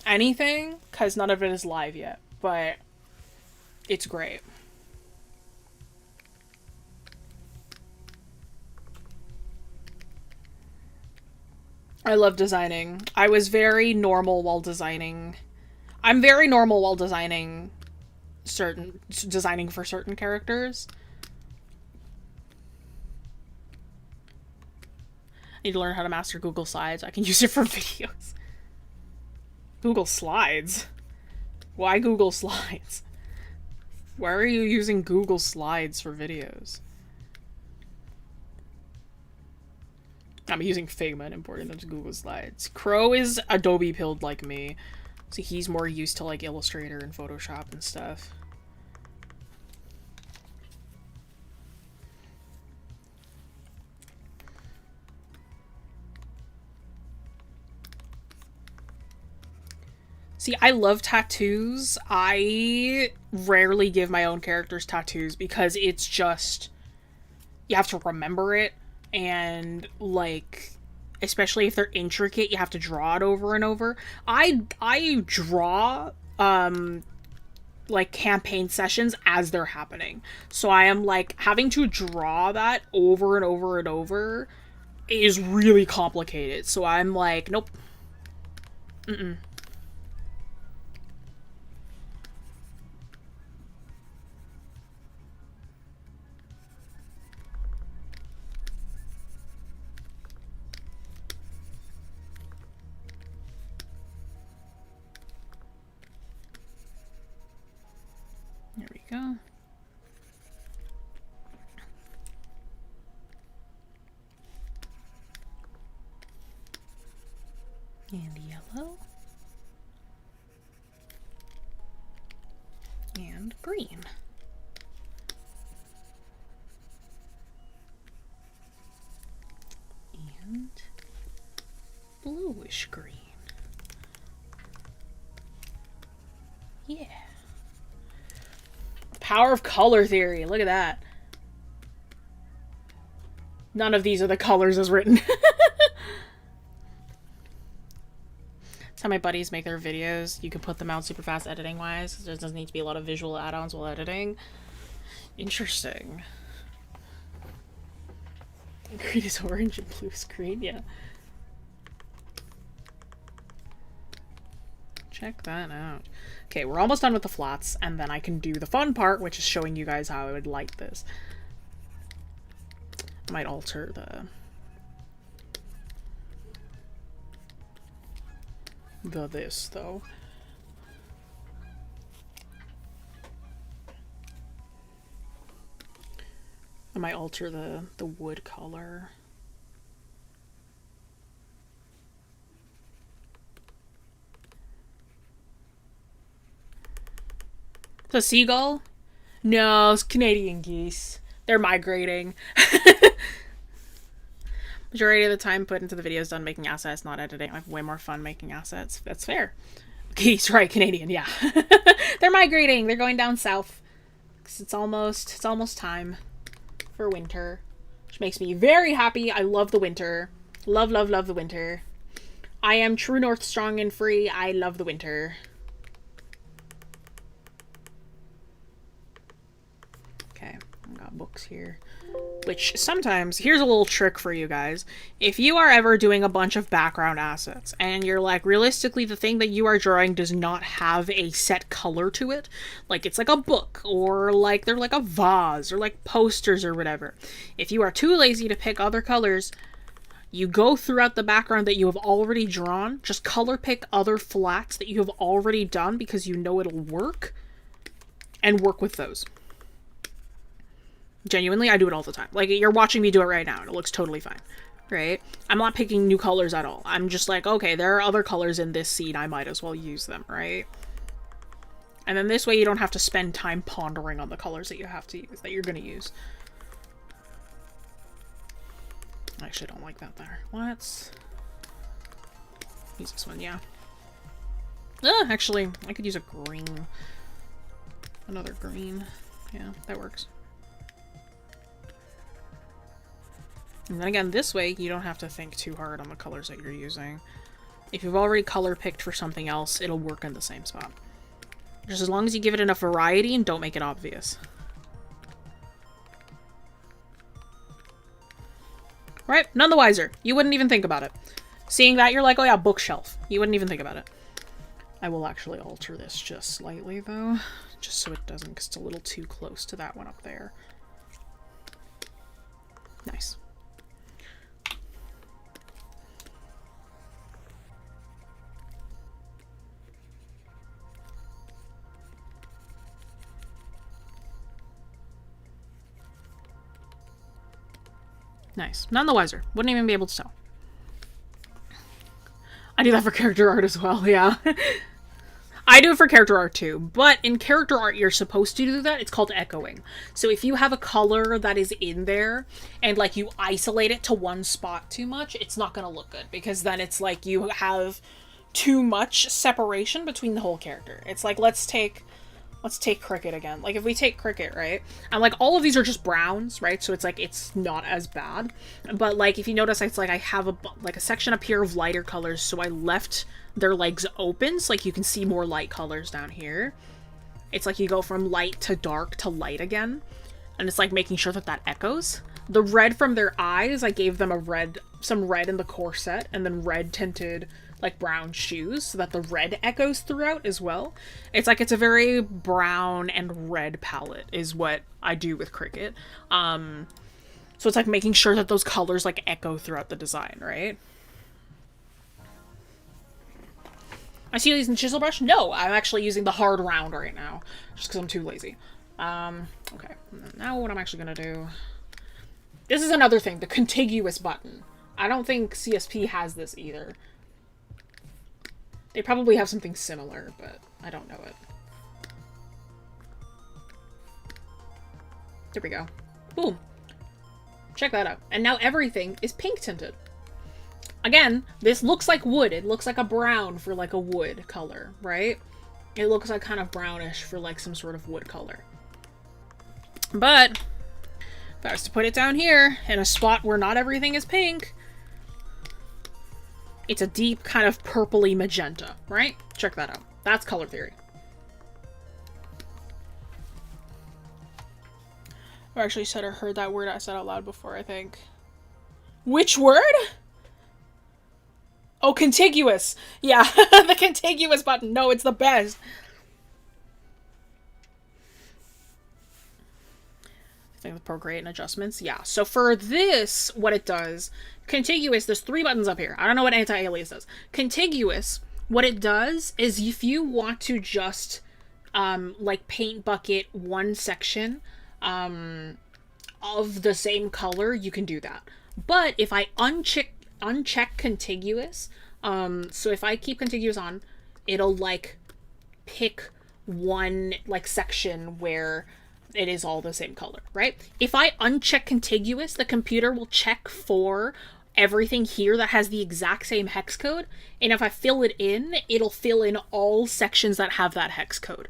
A: anything because none of it is live yet, but it's great. I love designing. I was very normal while designing. I'm very normal while designing for certain characters. I need to learn how to master Google Slides. I can use it for videos. Google Slides? Why Google Slides? Why are you using Google Slides for videos? I'm using Figma and importing them to Google Slides. Crow is Adobe pilled like me. So he's more used to like Illustrator and Photoshop and stuff. See, I love tattoos. I rarely give my own characters tattoos because it's just, you have to remember it, and like, especially if they're intricate, you have to draw it over and over. I draw like campaign sessions as they're happening. So I am like having to draw that over and over and over is really complicated. So I'm like, nope. Mm-mm. There we go. And yellow. And green. And bluish green. Yeah. Power of color theory. Look at that. None of these are the colors as written. That's how my buddies make their videos. You can put them out super fast editing wise. There doesn't need to be a lot of visual add-ons while editing. Interesting. Green is orange and blue is green, yeah. Check that out. Okay, we're almost done with the flats, and then I can do the fun part, which is showing you guys how I would light this. I might alter this, though. I might alter the wood color. The seagull? No, it's Canadian geese. They're migrating. Majority of the time put into the videos done making assets, not editing. I have way more fun making assets. That's fair. Geese, right, Canadian, yeah. They're migrating. They're going down south. 'Cause it's almost time for winter. Which makes me very happy. I love the winter. Love, love, love the winter. I am true north, strong and free. I love the winter. Okay, I got books here. Which sometimes, here's a little trick for you guys. If you are ever doing a bunch of background assets and you're like, realistically, the thing that you are drawing does not have a set color to it, like it's like a book or like they're like a vase or like posters or whatever. If you are too lazy to pick other colors, you go throughout the background that you have already drawn, just color pick other flats that you have already done because you know it'll work, and work with those. Genuinely, I do it all the time. Like, you're watching me do it right now, and it looks totally fine, right? I'm not picking new colors at all. I'm just like, okay, there are other colors in this scene, I might as well use them, right? And then this way you don't have to spend time pondering on the colors that you have to use, that you're gonna use. I actually don't like that there. Let's use this one, yeah. Actually, I could use a green. Another green. Yeah, that works. And then again, this way, you don't have to think too hard on the colors that you're using. If you've already color picked for something else, it'll work in the same spot. Just as long as you give it enough variety and don't make it obvious. Right? None the wiser. You wouldn't even think about it. Seeing that, you're like, oh yeah, bookshelf. You wouldn't even think about it. I will actually alter this just slightly, though. Just so it doesn't, because it's a little too close to that one up there. Nice. Nice. None the wiser. Wouldn't even be able to tell. I do that for character art as well, yeah. I do it for character art too, but in character art you're supposed to do that. It's called echoing. So if you have a color that is in there and like you isolate it to one spot too much, it's not going to look good because then it's like you have too much separation between the whole character. It's like, let's take Cricket again. Like if we take Cricket, right? And like all of these are just browns, right? So it's like, it's not as bad. But like, if you notice, it's like I have a section up here of lighter colors. So I left their legs open so like you can see more light colors down here. It's like you go from light to dark to light again. And it's like making sure that that echoes. The red from their eyes, I gave them some red in the corset and then red tinted like brown shoes so that the red echoes throughout as well. It's like it's a very brown and red palette is what I do with Cricket. So it's like making sure that those colors like echo throughout the design, right? I see you using chisel brush? No, I'm actually using the hard round right now just because I'm too lazy. Okay, now what I'm actually gonna do. This is another thing, the contiguous button. I don't think CSP has this either. They probably have something similar, but I don't know it. There we go. Boom. Check that out. And now everything is pink tinted. Again, this looks like wood. It looks like a brown for like a wood color, right? It looks like kind of brownish for like some sort of wood color. But if I was to put it down here in a spot where not everything is pink, it's a deep kind of purpley magenta, right? Check that out. That's color theory. I actually said I heard that word I said out loud before, I think. Which word? Oh, contiguous. Yeah, the contiguous button. No, it's the best. I think with Procreate and adjustments. Yeah, so for this, what it does, contiguous, there's 3 buttons up here. I don't know what anti-alias does. Contiguous, what it does is if you want to just, like, paint bucket one section of the same color, you can do that. But if I uncheck contiguous, so if I keep contiguous on, it'll like pick one like section where it is all the same color, right? If I uncheck contiguous, the computer will check for everything here that has the exact same hex code, and if I fill it in, it'll fill in all sections that have that hex code,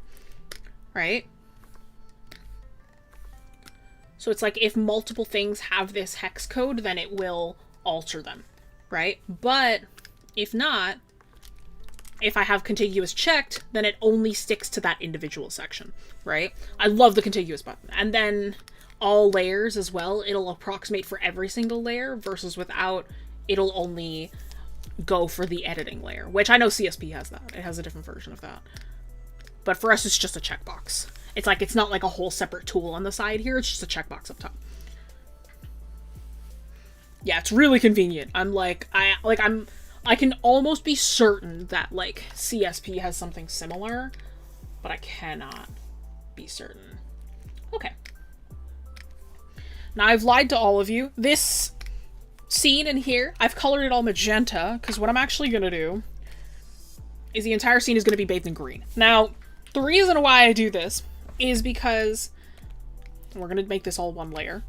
A: right? So it's like if multiple things have this hex code, then it will alter them, right? But if not, if I have contiguous checked, then it only sticks to that individual section, right? I love the contiguous button. And then all layers as well, it'll approximate for every single layer versus without, it'll only go for the editing layer, which I know CSP has that. It has a different version of that. But for us, it's just a checkbox. It's like, it's not like a whole separate tool on the side here. It's just a checkbox up top. Yeah, it's really convenient. I can almost be certain that like CSP has something similar, but I cannot be certain. Okay. Now I've lied to all of you. This scene in here, I've colored it all magenta, because what I'm actually gonna do is the entire scene is gonna be bathed in green. Now, the reason why I do this is because we're gonna make this all one layer.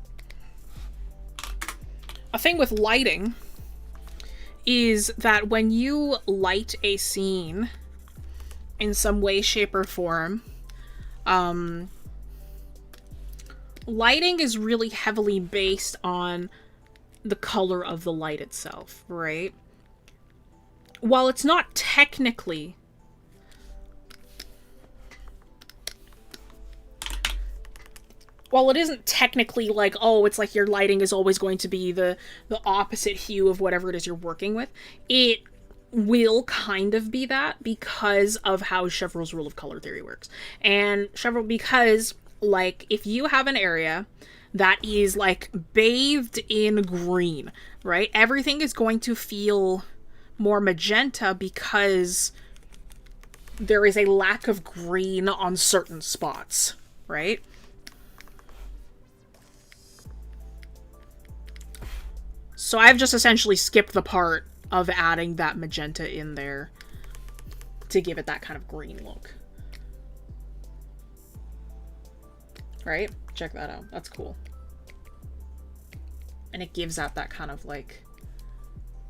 A: A thing with lighting is that when you light a scene in some way, shape, or form, lighting is really heavily based on the color of the light itself, right? While it's not technically while it isn't technically like, oh, it's like your lighting is always going to be the opposite hue of whatever it is you're working with, it will kind of be that because of how Chevreul's rule of color theory works. And Chevreul, because, like, if you have an area that is, like, bathed in green, right? Everything is going to feel more magenta because there is a lack of green on certain spots, right? So I've just essentially skipped the part of adding that magenta in there to give it that kind of green look. Right? Check that out. That's cool. And it gives out that kind of like,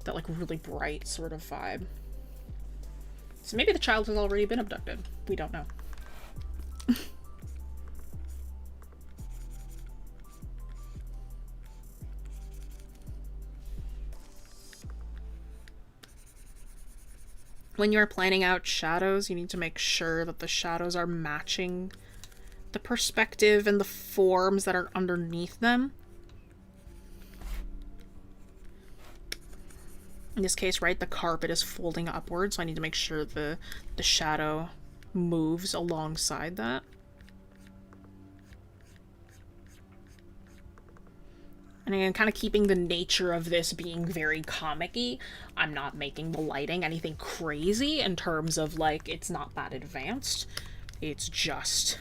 A: that like really bright sort of vibe. So maybe the child has already been abducted. We don't know. When you're planning out shadows, you need to make sure that the shadows are matching the perspective and the forms that are underneath them. In this case, right, the carpet is folding upwards, so I need to make sure the shadow moves alongside that. And again, kind of keeping the nature of this being very comic-y. I'm not making the lighting anything crazy in terms of, like, it's not that advanced. It's just,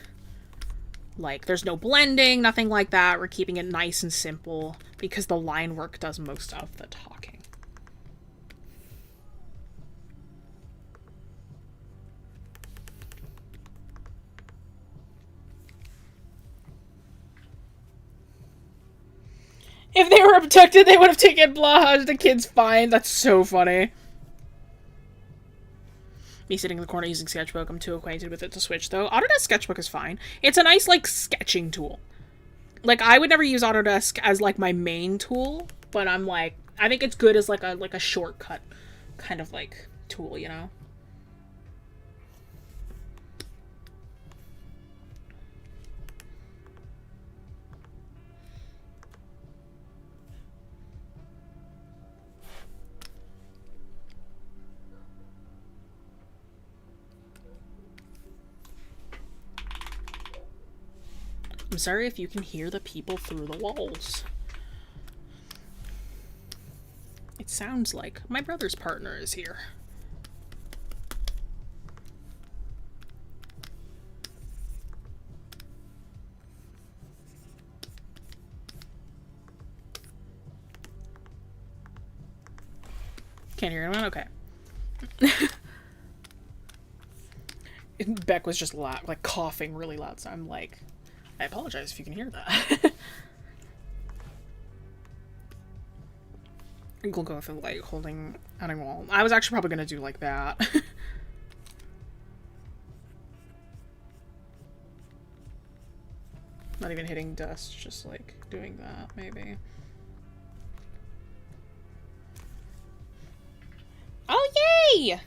A: like, there's no blending, nothing like that. We're keeping it nice and simple because the line work does most of the talking. If they were abducted, they would have taken Blahaj. The kid's fine. That's so funny. Me sitting in the corner using Sketchbook. I'm too acquainted with it to switch, though. Autodesk Sketchbook is fine. It's a nice, like, sketching tool. Like, I would never use Autodesk as, like, my main tool, but I'm, like, I think it's good as, like a shortcut kind of, like, tool, you know? I'm sorry if you can hear the people through the walls. It sounds like my brother's partner is here. Can't hear anyone? Okay. Beck was just loud, like coughing really loud, so I'm like, I apologize if you can hear that. We'll go with the light holding adding wall. I was actually probably gonna do like that. Not even hitting dust, just like doing that, maybe. Oh, yay!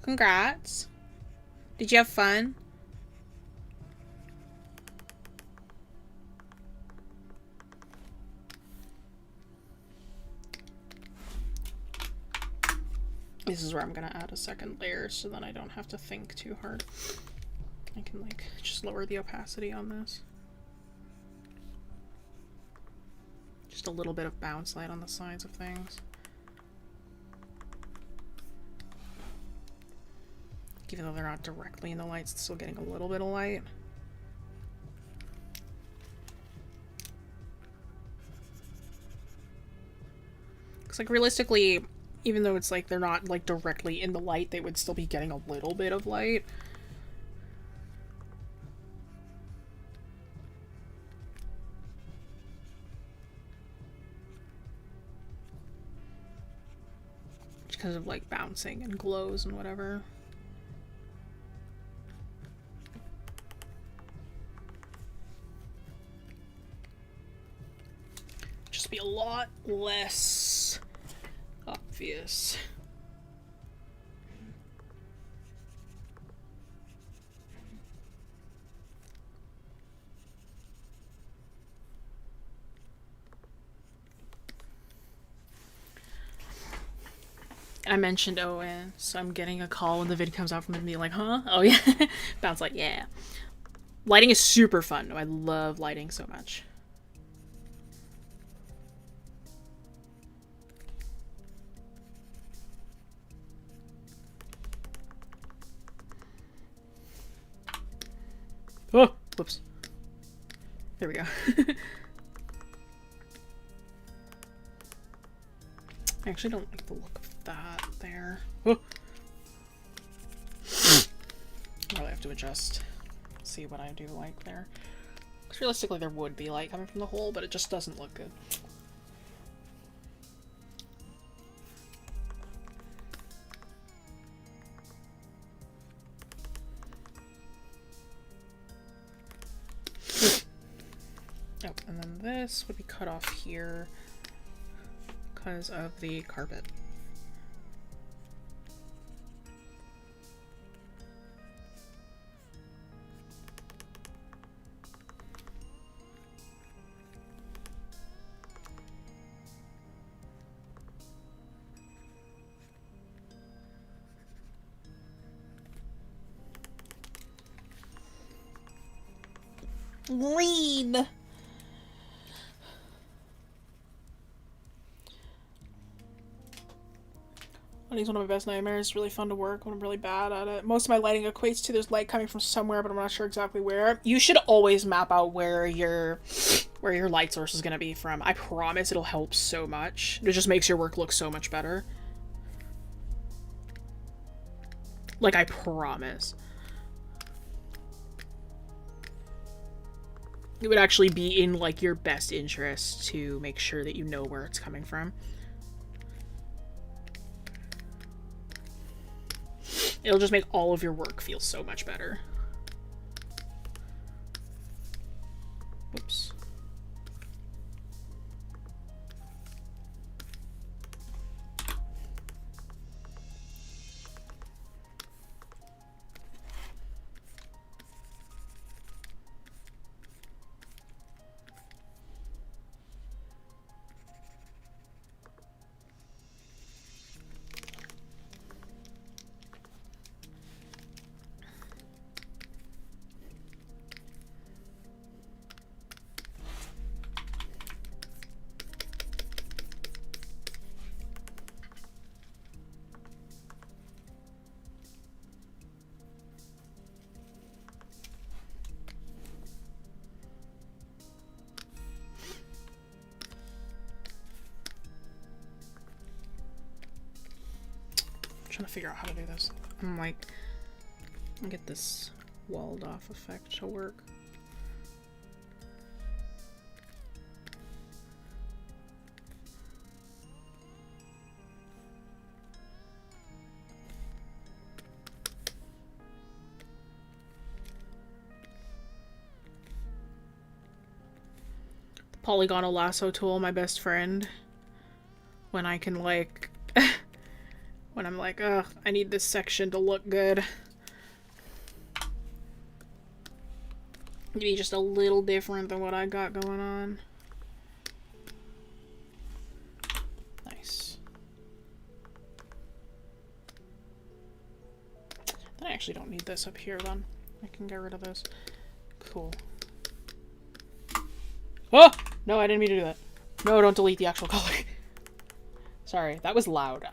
A: Congrats. Did you have fun? This is where I'm gonna add a second layer so then I don't have to think too hard. I can like just lower the opacity on this. Just a little bit of bounce light on the sides of things. Even though they're not directly in the light, it's still getting a little bit of light. Because like realistically, even though it's like they're not like directly in the light, they would still be getting a little bit of light. Because of like bouncing and glows and whatever. Just be a lot less obvious. I mentioned, oh, and so I'm getting a call when the vid comes out from me, like, huh? Oh, yeah. Bounce like, yeah. Lighting is super fun. I love lighting so much. Oh, whoops. There we go. I actually don't like the look of that there. Oh. I really have to adjust. See what I do like there. Because realistically there would be light coming from the hole, but it just doesn't look good. Oh, and then this would be cut off here because of the carpet. Green! Lighting's one of my best nightmares. It's really fun to work when I'm really bad at it. Most of my lighting equates to there's light coming from somewhere, but I'm not sure exactly where. You should always map out where your light source is going to be from. I promise it'll help so much. It just makes your work look so much better. Like, I promise. It would actually be in, like, your best interest to make sure that you know where it's coming from. It'll just make all of your work feel so much better. Whoops. Trying to figure out how to do this. I'm like, I'll get this walled off effect to work. The polygonal lasso tool, my best friend. When I can like when I'm like, ugh, I need this section to look good. Maybe just a little different than what I got going on. Nice. Then I actually don't need this up here then. I can get rid of this. Cool. Oh! No, I didn't mean to do that. No, don't delete the actual color. Sorry, that was loud.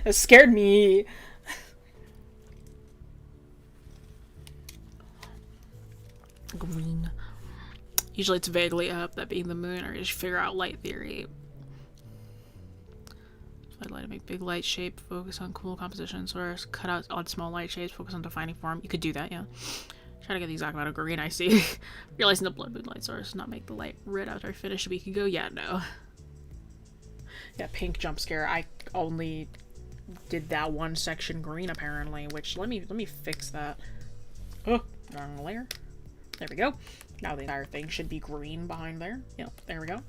A: That scared me. Green. Usually it's vaguely up, that being the moon, or just figure out light theory. I'd like to make big light shape, focus on cool composition source, cut out odd small light shapes, focus on defining form. You could do that, yeah. Try to get the exact amount of green I see. Realizing the blood moon light source, not make the light red after I finished a week ago. Yeah, no. Yeah, pink jump scare. I only did that one section green apparently, which let me fix that. Oh, wrong layer. There we go. Now the entire thing should be green behind there. Yep, there we go.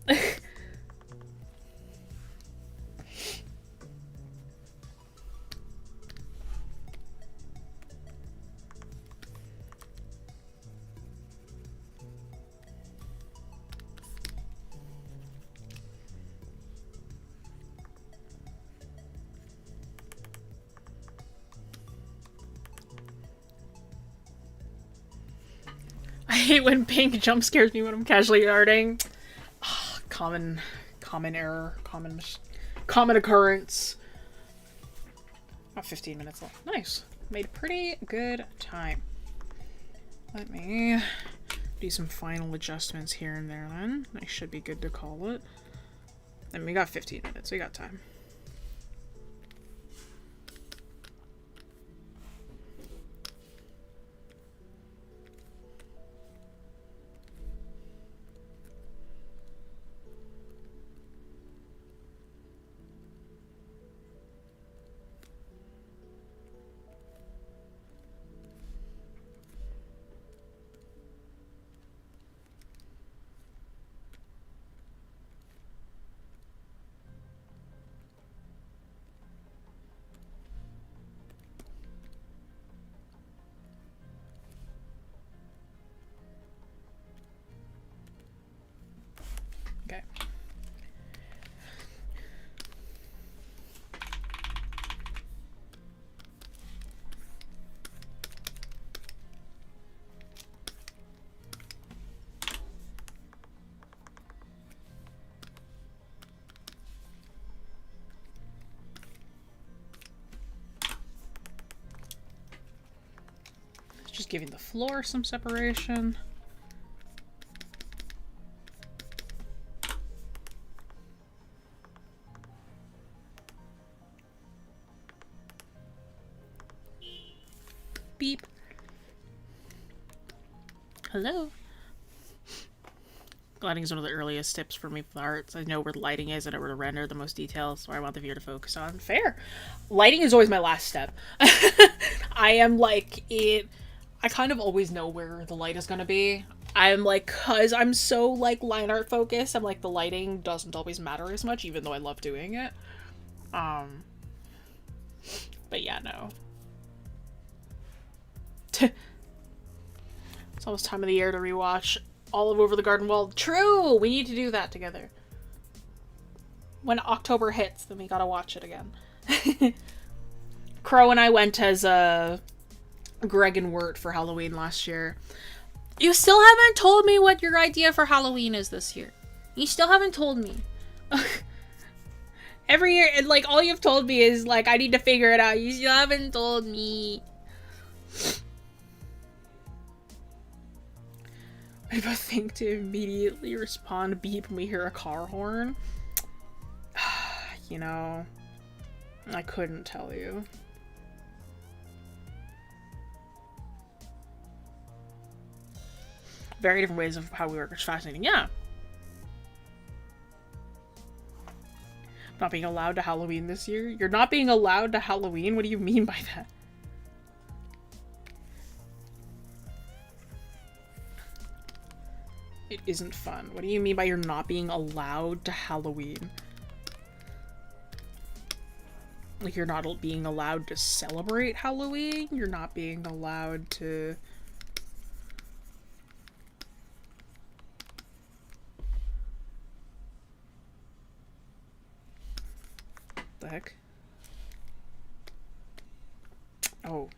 A: I hate when pink jump scares me when I'm casually arting. Common error, common occurrence. About 15 minutes left. Nice. Made pretty good time. Let me do some final adjustments here and there then. I should be good to call it. And we got 15 minutes. We got time. Okay. Just giving the floor some separation. Beep. Hello. Lighting is one of the earliest tips for me for the arts. I know where the lighting is, I know where to render the most details, where I want the viewer to focus on. Fair. Lighting is always my last step. I am like it. I kind of always know where the light is gonna be. I'm like, cause I'm so like line art focused, I'm like the lighting doesn't always matter as much, even though I love doing it. But yeah, no. It's almost time of the year to rewatch Olive Over the Garden Wall. True! We need to do that together. When October hits, then we gotta watch it again. Crow and I went as Greg and Wirt for Halloween last year. You still haven't told me what your idea for Halloween is this year. You still haven't told me. Every year, like, all you've told me is, like, I need to figure it out. You still haven't told me. I both think to immediately respond beep when we hear a car horn. You know, I couldn't tell you. Very different ways of how we work, which is fascinating. Yeah. Not being allowed to Halloween this year? You're not being allowed to Halloween? What do you mean by that? It isn't fun. What do you mean by you're not being allowed to Halloween? Like, you're not being allowed to celebrate Halloween? You're not being allowed to... The heck? Oh.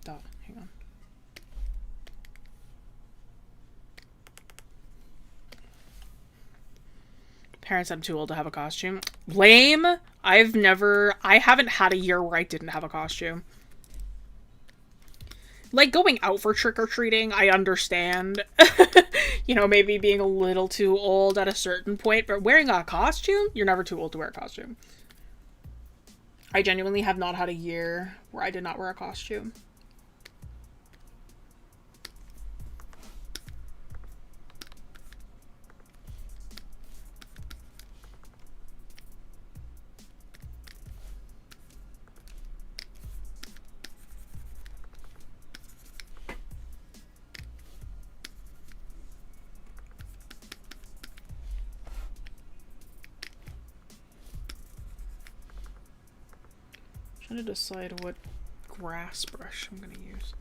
A: Duh. Hang on. Parents said I'm too old to have a costume. Lame! I haven't had a year where I didn't have a costume. Like, going out for trick-or-treating, I understand. You know, maybe being a little too old at a certain point, but wearing a costume? You're never too old to wear a costume. I genuinely have not had a year where I did not wear a costume. Trying to decide what grass brush I'm gonna use.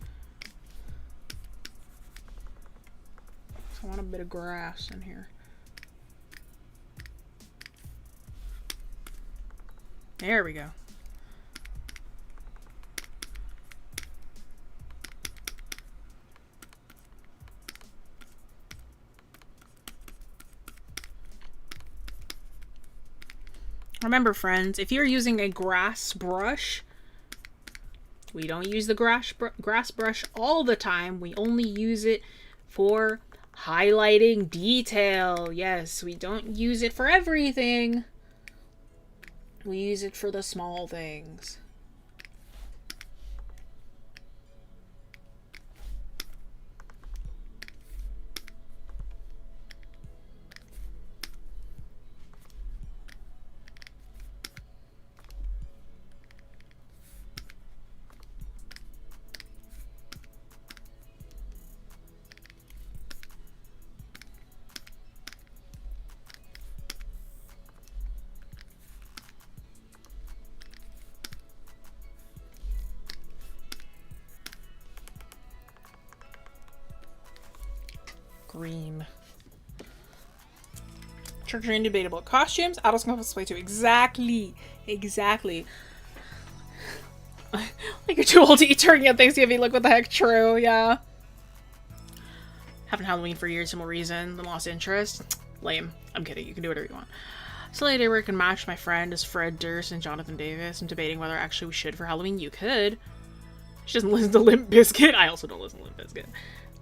A: So I want a bit of grass in here. There we go. Remember, friends, if you're using a grass brush, we don't use the grass brush all the time. We only use it for highlighting detail. Yes, we don't use it for everything. We use it for the small things. Green. Trick-or-treating debatable. Costumes, adults can cosplay too. Exactly. Like you're too old to eat turkey on Thanksgiving. Look, what the heck? True, yeah. Haven't Halloween for years, some more reason than lost interest. Lame. I'm kidding. You can do whatever you want. So later where I can match my friend is Fred Durst and Jonathan Davis. I'm debating whether actually we should for Halloween. You could. She doesn't listen to Limp Bizkit. I also don't listen to Limp Bizkit.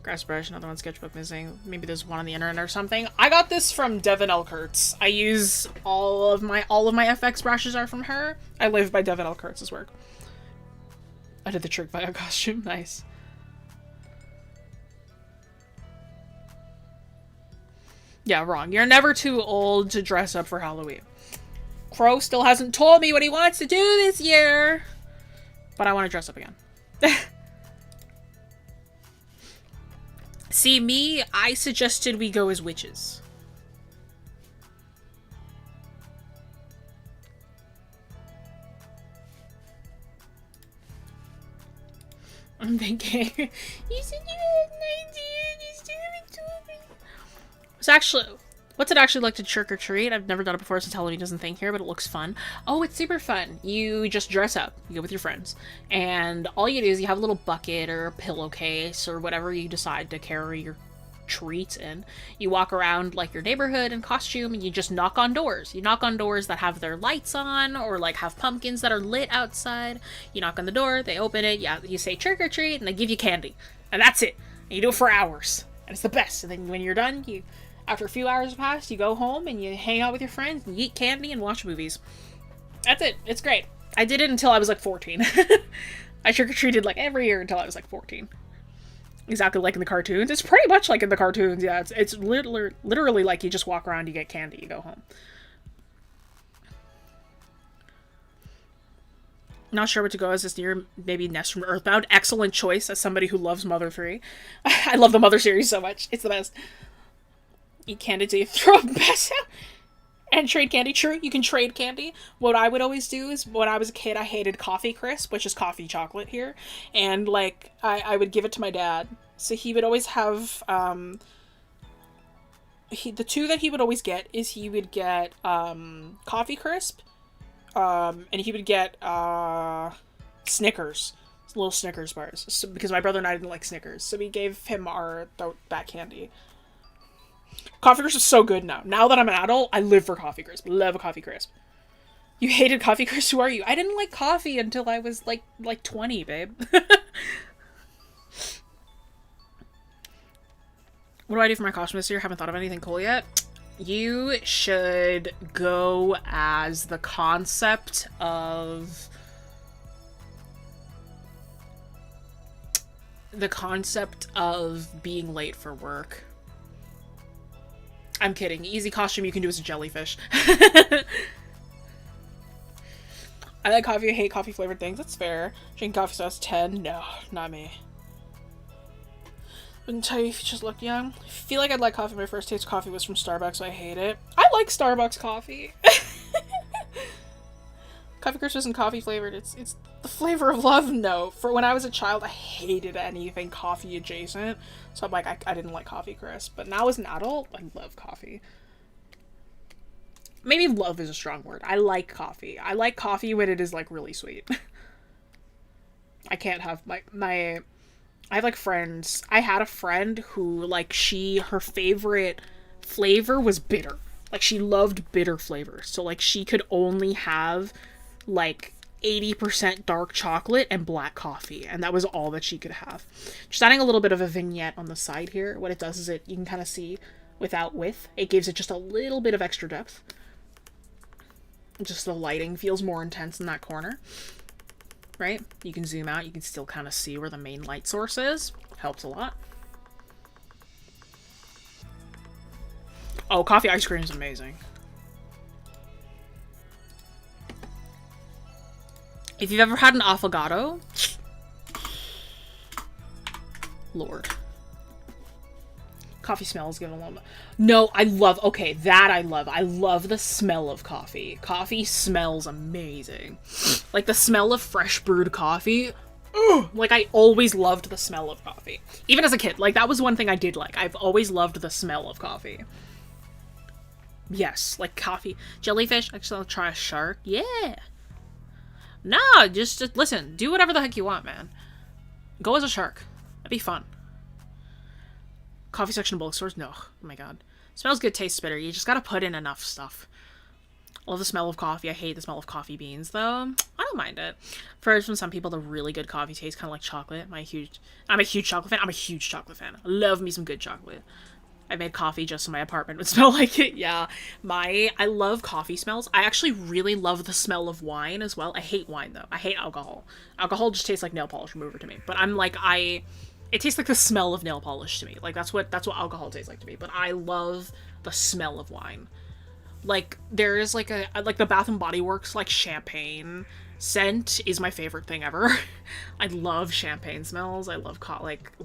A: Grass brush, another one, sketchbook missing. Maybe there's one on the internet or something. I got this from Devin L. Kurtz. I use all of my FX brushes are from her. I live by Devin L. Kurtz's work. I did the trick bio costume. Nice. Yeah, wrong. You're never too old to dress up for Halloween. Crow still hasn't told me what he wants to do this year. But I want to dress up again. See, me, I suggested we go as witches. I'm thinking, you said you had an idea, you still haven't told me. It's actually, what's it actually like to trick or treat? I've never done it before since Halloween doesn't think here, but it looks fun. Oh, it's super fun. You just dress up. You go with your friends. And all you do is you have a little bucket or a pillowcase or whatever you decide to carry your treats in. You walk around like your neighborhood in costume and you just knock on doors. You knock on doors that have their lights on or like have pumpkins that are lit outside. You knock on the door, they open it, yeah, you say trick or treat, and they give you candy. And that's it. And you do it for hours. And it's the best. And then when you're done, you... After a few hours have passed, you go home and you hang out with your friends and you eat candy and watch movies. That's it. It's great. I did it until I was like 14. I trick-or-treated like every year until I was like 14. Exactly like in the cartoons. It's pretty much like in the cartoons, yeah. It's literally like you just walk around, you get candy, you go home. Not sure what to go as this year. Maybe Nest from Earthbound. Excellent choice as somebody who loves Mother 3. I love the Mother series so much. It's the best. Eat candy till you throw up pass out. And trade candy. True, you can trade candy. What I would always do is, when I was a kid, I hated Coffee Crisp, which is coffee chocolate here. And, like, I would give it to my dad. So he would always have, the two that he would always get is he would get, Coffee Crisp, and he would get, Snickers. Little Snickers bars. So, because my brother and I didn't like Snickers. So we gave him that candy. Coffee Crisp is so good now. Now that I'm an adult, I live for Coffee Crisp. Love a Coffee Crisp. You hated Coffee Crisp? Who are you? I didn't like coffee until I was like 20, babe. What do I do for my costume this year? Haven't thought of anything cool yet. You should go as the concept of... being late for work. I'm kidding. Easy costume you can do is a jellyfish. I like coffee. I hate coffee flavored things. That's fair. Drink coffee sauce 10. No, not me. Wouldn't tell you if you just look young. I feel like I'd like coffee. My first taste of coffee was from Starbucks, so I hate it. I like Starbucks coffee. Coffee Crisp isn't coffee flavored. It's the flavor of love. No. For when I was a child, I hated anything coffee adjacent. So I'm like, I didn't like Coffee Crisp. But now as an adult, I love coffee. Maybe love is a strong word. I like coffee. I like coffee when it is like really sweet. I can't have I have like friends. I had a friend who like her favorite flavor was bitter. Like, she loved bitter flavors. So, like, she could only have, like, 80% dark chocolate and black coffee, and that was all that she could have. Just adding a little bit of a vignette on the side here. What it does is you can kind of see without width. It gives it just a little bit of extra depth. Just the lighting feels more intense in that corner. Right? You can zoom out. You can still kind of see where the main light source is. Helps a lot. Oh, coffee ice cream is amazing. If you've ever had an affogato, Lord. Coffee smells good a little bit. No, I love, okay, that I love. I love the smell of coffee. Coffee smells amazing. Like, the smell of fresh brewed coffee. Ugh, like, I always loved the smell of coffee. Even as a kid, like, that was one thing I did like. I've always loved the smell of coffee. Yes, like coffee. Jellyfish, actually, I'll try a shark. Yeah. Nah, just listen. Do whatever the heck you want, man. Go as a shark. That'd be fun. Coffee section of bulk stores? No. Oh my god. Smells good, tastes bitter. You just gotta put in enough stuff. I love the smell of coffee. I hate the smell of coffee beans, though. I don't mind it. For some people, the really good coffee tastes kind of like chocolate. I'm a huge chocolate fan. I'm a huge chocolate fan. I love me some good chocolate. I made coffee just so my apartment would smell like it. Yeah. I love coffee smells. I actually really love the smell of wine as well. I hate wine, though. I hate alcohol. Alcohol just tastes like nail polish remover to me. But I'm like, it tastes like the smell of nail polish to me. Like, that's what alcohol tastes like to me. But I love the smell of wine. Like, there is like the Bath and Body Works, like, champagne scent is my favorite thing ever. I love champagne smells. I love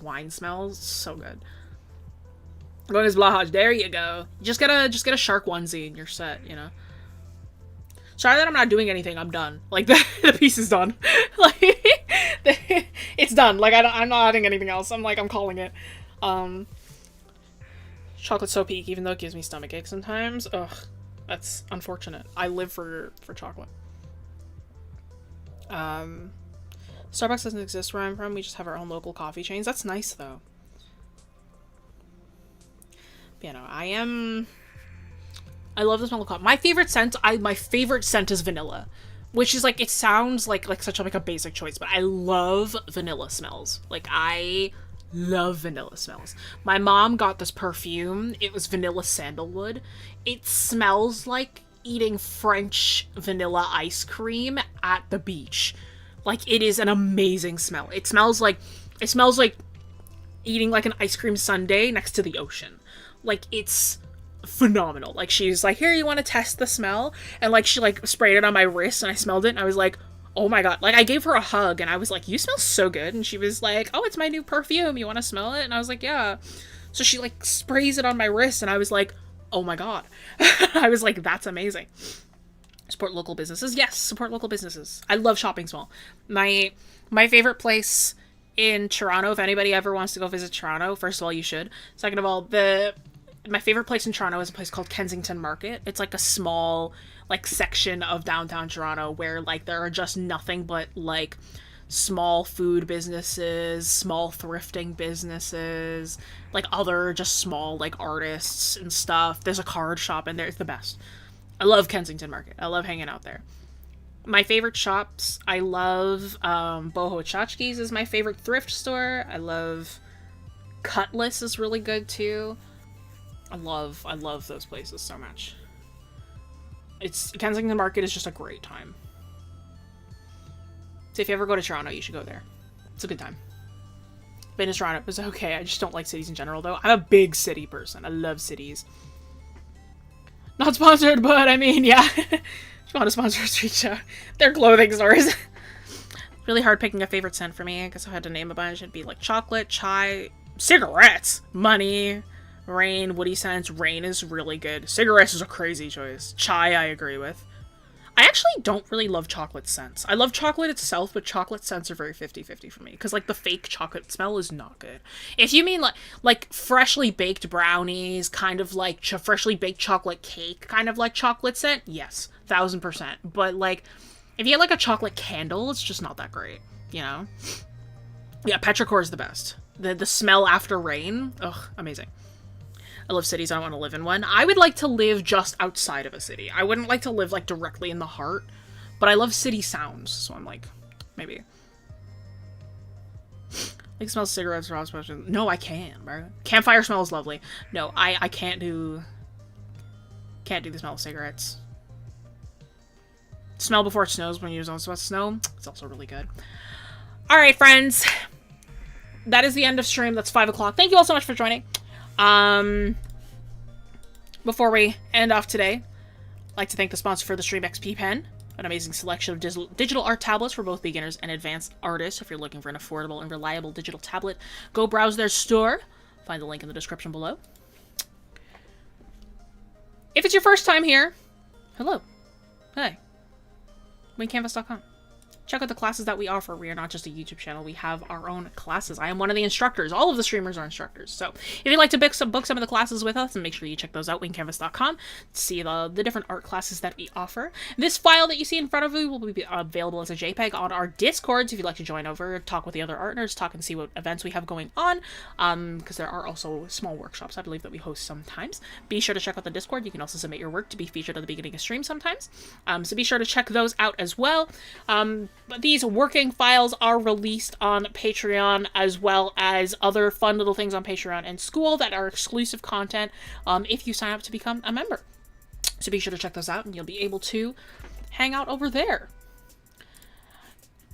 A: wine smells. So good. Going as Blahaj, there you go. Just get a shark onesie and you're set, you know. Sorry that I'm not doing anything. I'm done. Like, the piece is done. Like, it's done. Like, I'm not adding anything else. I'm calling it. Chocolate's so peak, even though it gives me stomach ache sometimes. Ugh, that's unfortunate. I live for chocolate. Starbucks doesn't exist where I'm from. We just have our own local coffee chains. That's nice, though. You know, I love the smell of coffee. My favorite scent is vanilla, which is like, it sounds like such a basic choice, but I love vanilla smells. Like, I love vanilla smells. My mom got this perfume. It was vanilla sandalwood. It smells like eating French vanilla ice cream at the beach. Like, it is an amazing smell. It smells like eating like an ice cream sundae next to the ocean. Like, it's phenomenal. Like, she's like, here, you want to test the smell? And like, she like sprayed it on my wrist and I smelled it and I was like, oh my god. Like, I gave her a hug and I was like, you smell so good. And she was like, oh, it's my new perfume. You want to smell it? And I was like, yeah. So she like sprays it on my wrist and I was like, oh my god. I was like, that's amazing. Support local businesses. Yes, support local businesses. I love shopping small. My favorite place in Toronto, if anybody ever wants to go visit Toronto, first of all, you should. Second of all, my favorite place in Toronto is a place called Kensington Market. It's like a small, like, section of downtown Toronto where, like, there are just nothing but, like, small food businesses, small thrifting businesses, like, other just small, like, artists and stuff. There's a card shop in there. It's the best. I love Kensington Market. I love hanging out there. My favorite shops, I love Boho Chachki's is my favorite thrift store. I love Cutlass is really good, too. I love those places so much. Kensington Market is just a great time. So if you ever go to Toronto, you should go there. It's a good time. Been to Toronto, it was okay. I just don't like cities in general, though. I'm a big city person. I love cities. Not sponsored, but I mean, yeah. If you want to sponsor us, reach out. They're clothing stores. Really hard picking a favorite scent for me. I guess I had to name a bunch. It'd be like chocolate, chai, cigarettes, money, rain, woody scents. Rain is really good. Cigarettes is a crazy choice. Chai, I agree with. I actually don't really love chocolate scents. I love chocolate itself, but chocolate scents are very 50-50 for me. Because, like, the fake chocolate smell is not good. If you mean, like freshly baked brownies, kind of like freshly baked chocolate cake, kind of like chocolate scent, yes, 1000%. But, like, if you get, like, a chocolate candle, it's just not that great, you know? Yeah, petrichor is the best. The smell after rain, ugh, amazing. I love cities. I don't want to live in one. I would like to live just outside of a city. I wouldn't like to live, like, directly in the heart. But I love city sounds, so I'm like, maybe. I can smell cigarettes or house. No, I can, bro. Campfire smell is lovely. No, I can't do... Can't do the smell of cigarettes. Smell before it snows when you don't smell snow. It's also really good. Alright, friends. That is the end of stream. That's 5 o'clock. Thank you all so much for joining. Before we end off today, I'd like to thank the sponsor for the stream, XP Pen. An amazing selection of digital art tablets for both beginners and advanced artists. If you're looking for an affordable and reliable digital tablet, go browse their store. Find the link in the description below. If it's your first time here, hello. Hey. WingCanvas.com. Check out the classes that we offer. We are not just a YouTube channel. We have our own classes. I am one of the instructors. All of the streamers are instructors. So if you'd like to book some of the classes with us, and make sure you check those out, wingcanvas.com, to see the different art classes that we offer. This file that you see in front of you will be available as a JPEG on our Discord. So if you'd like to join over, talk with the other arters, talk and see what events we have going on, because there are also small workshops, I believe, that we host sometimes. Be sure to check out the Discord. You can also submit your work to be featured at the beginning of stream sometimes. So be sure to check those out as well. But these working files are released on Patreon, as well as other fun little things on Patreon and School that are exclusive content if you sign up to become a member. So be sure to check those out, and you'll be able to hang out over there.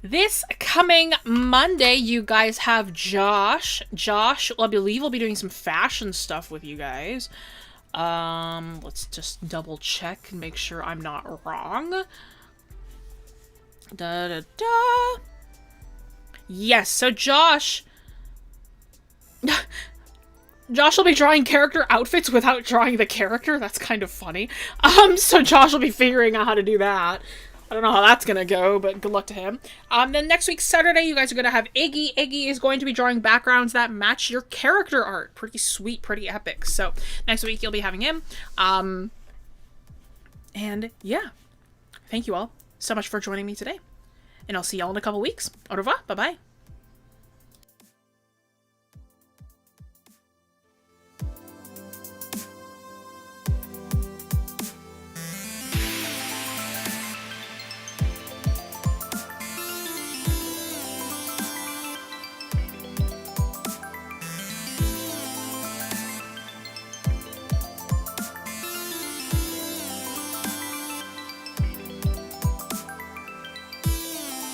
A: This coming Monday, you guys have Josh. Josh, I believe, will be doing some fashion stuff with you guys. Let's just double check and make sure I'm not wrong. Yes, so Josh will be drawing character outfits without drawing the character. That's kind of funny. So Josh will be figuring out how to do that. I don't know how that's gonna go, but good luck to him. Then next week, Saturday, you guys are gonna have Iggy. Iggy is going to be drawing backgrounds that match your character art. Pretty sweet, pretty epic. So next week, you'll be having him. And yeah, thank you all so much for joining me today. And I'll see y'all in a couple weeks. Au revoir. Bye-bye.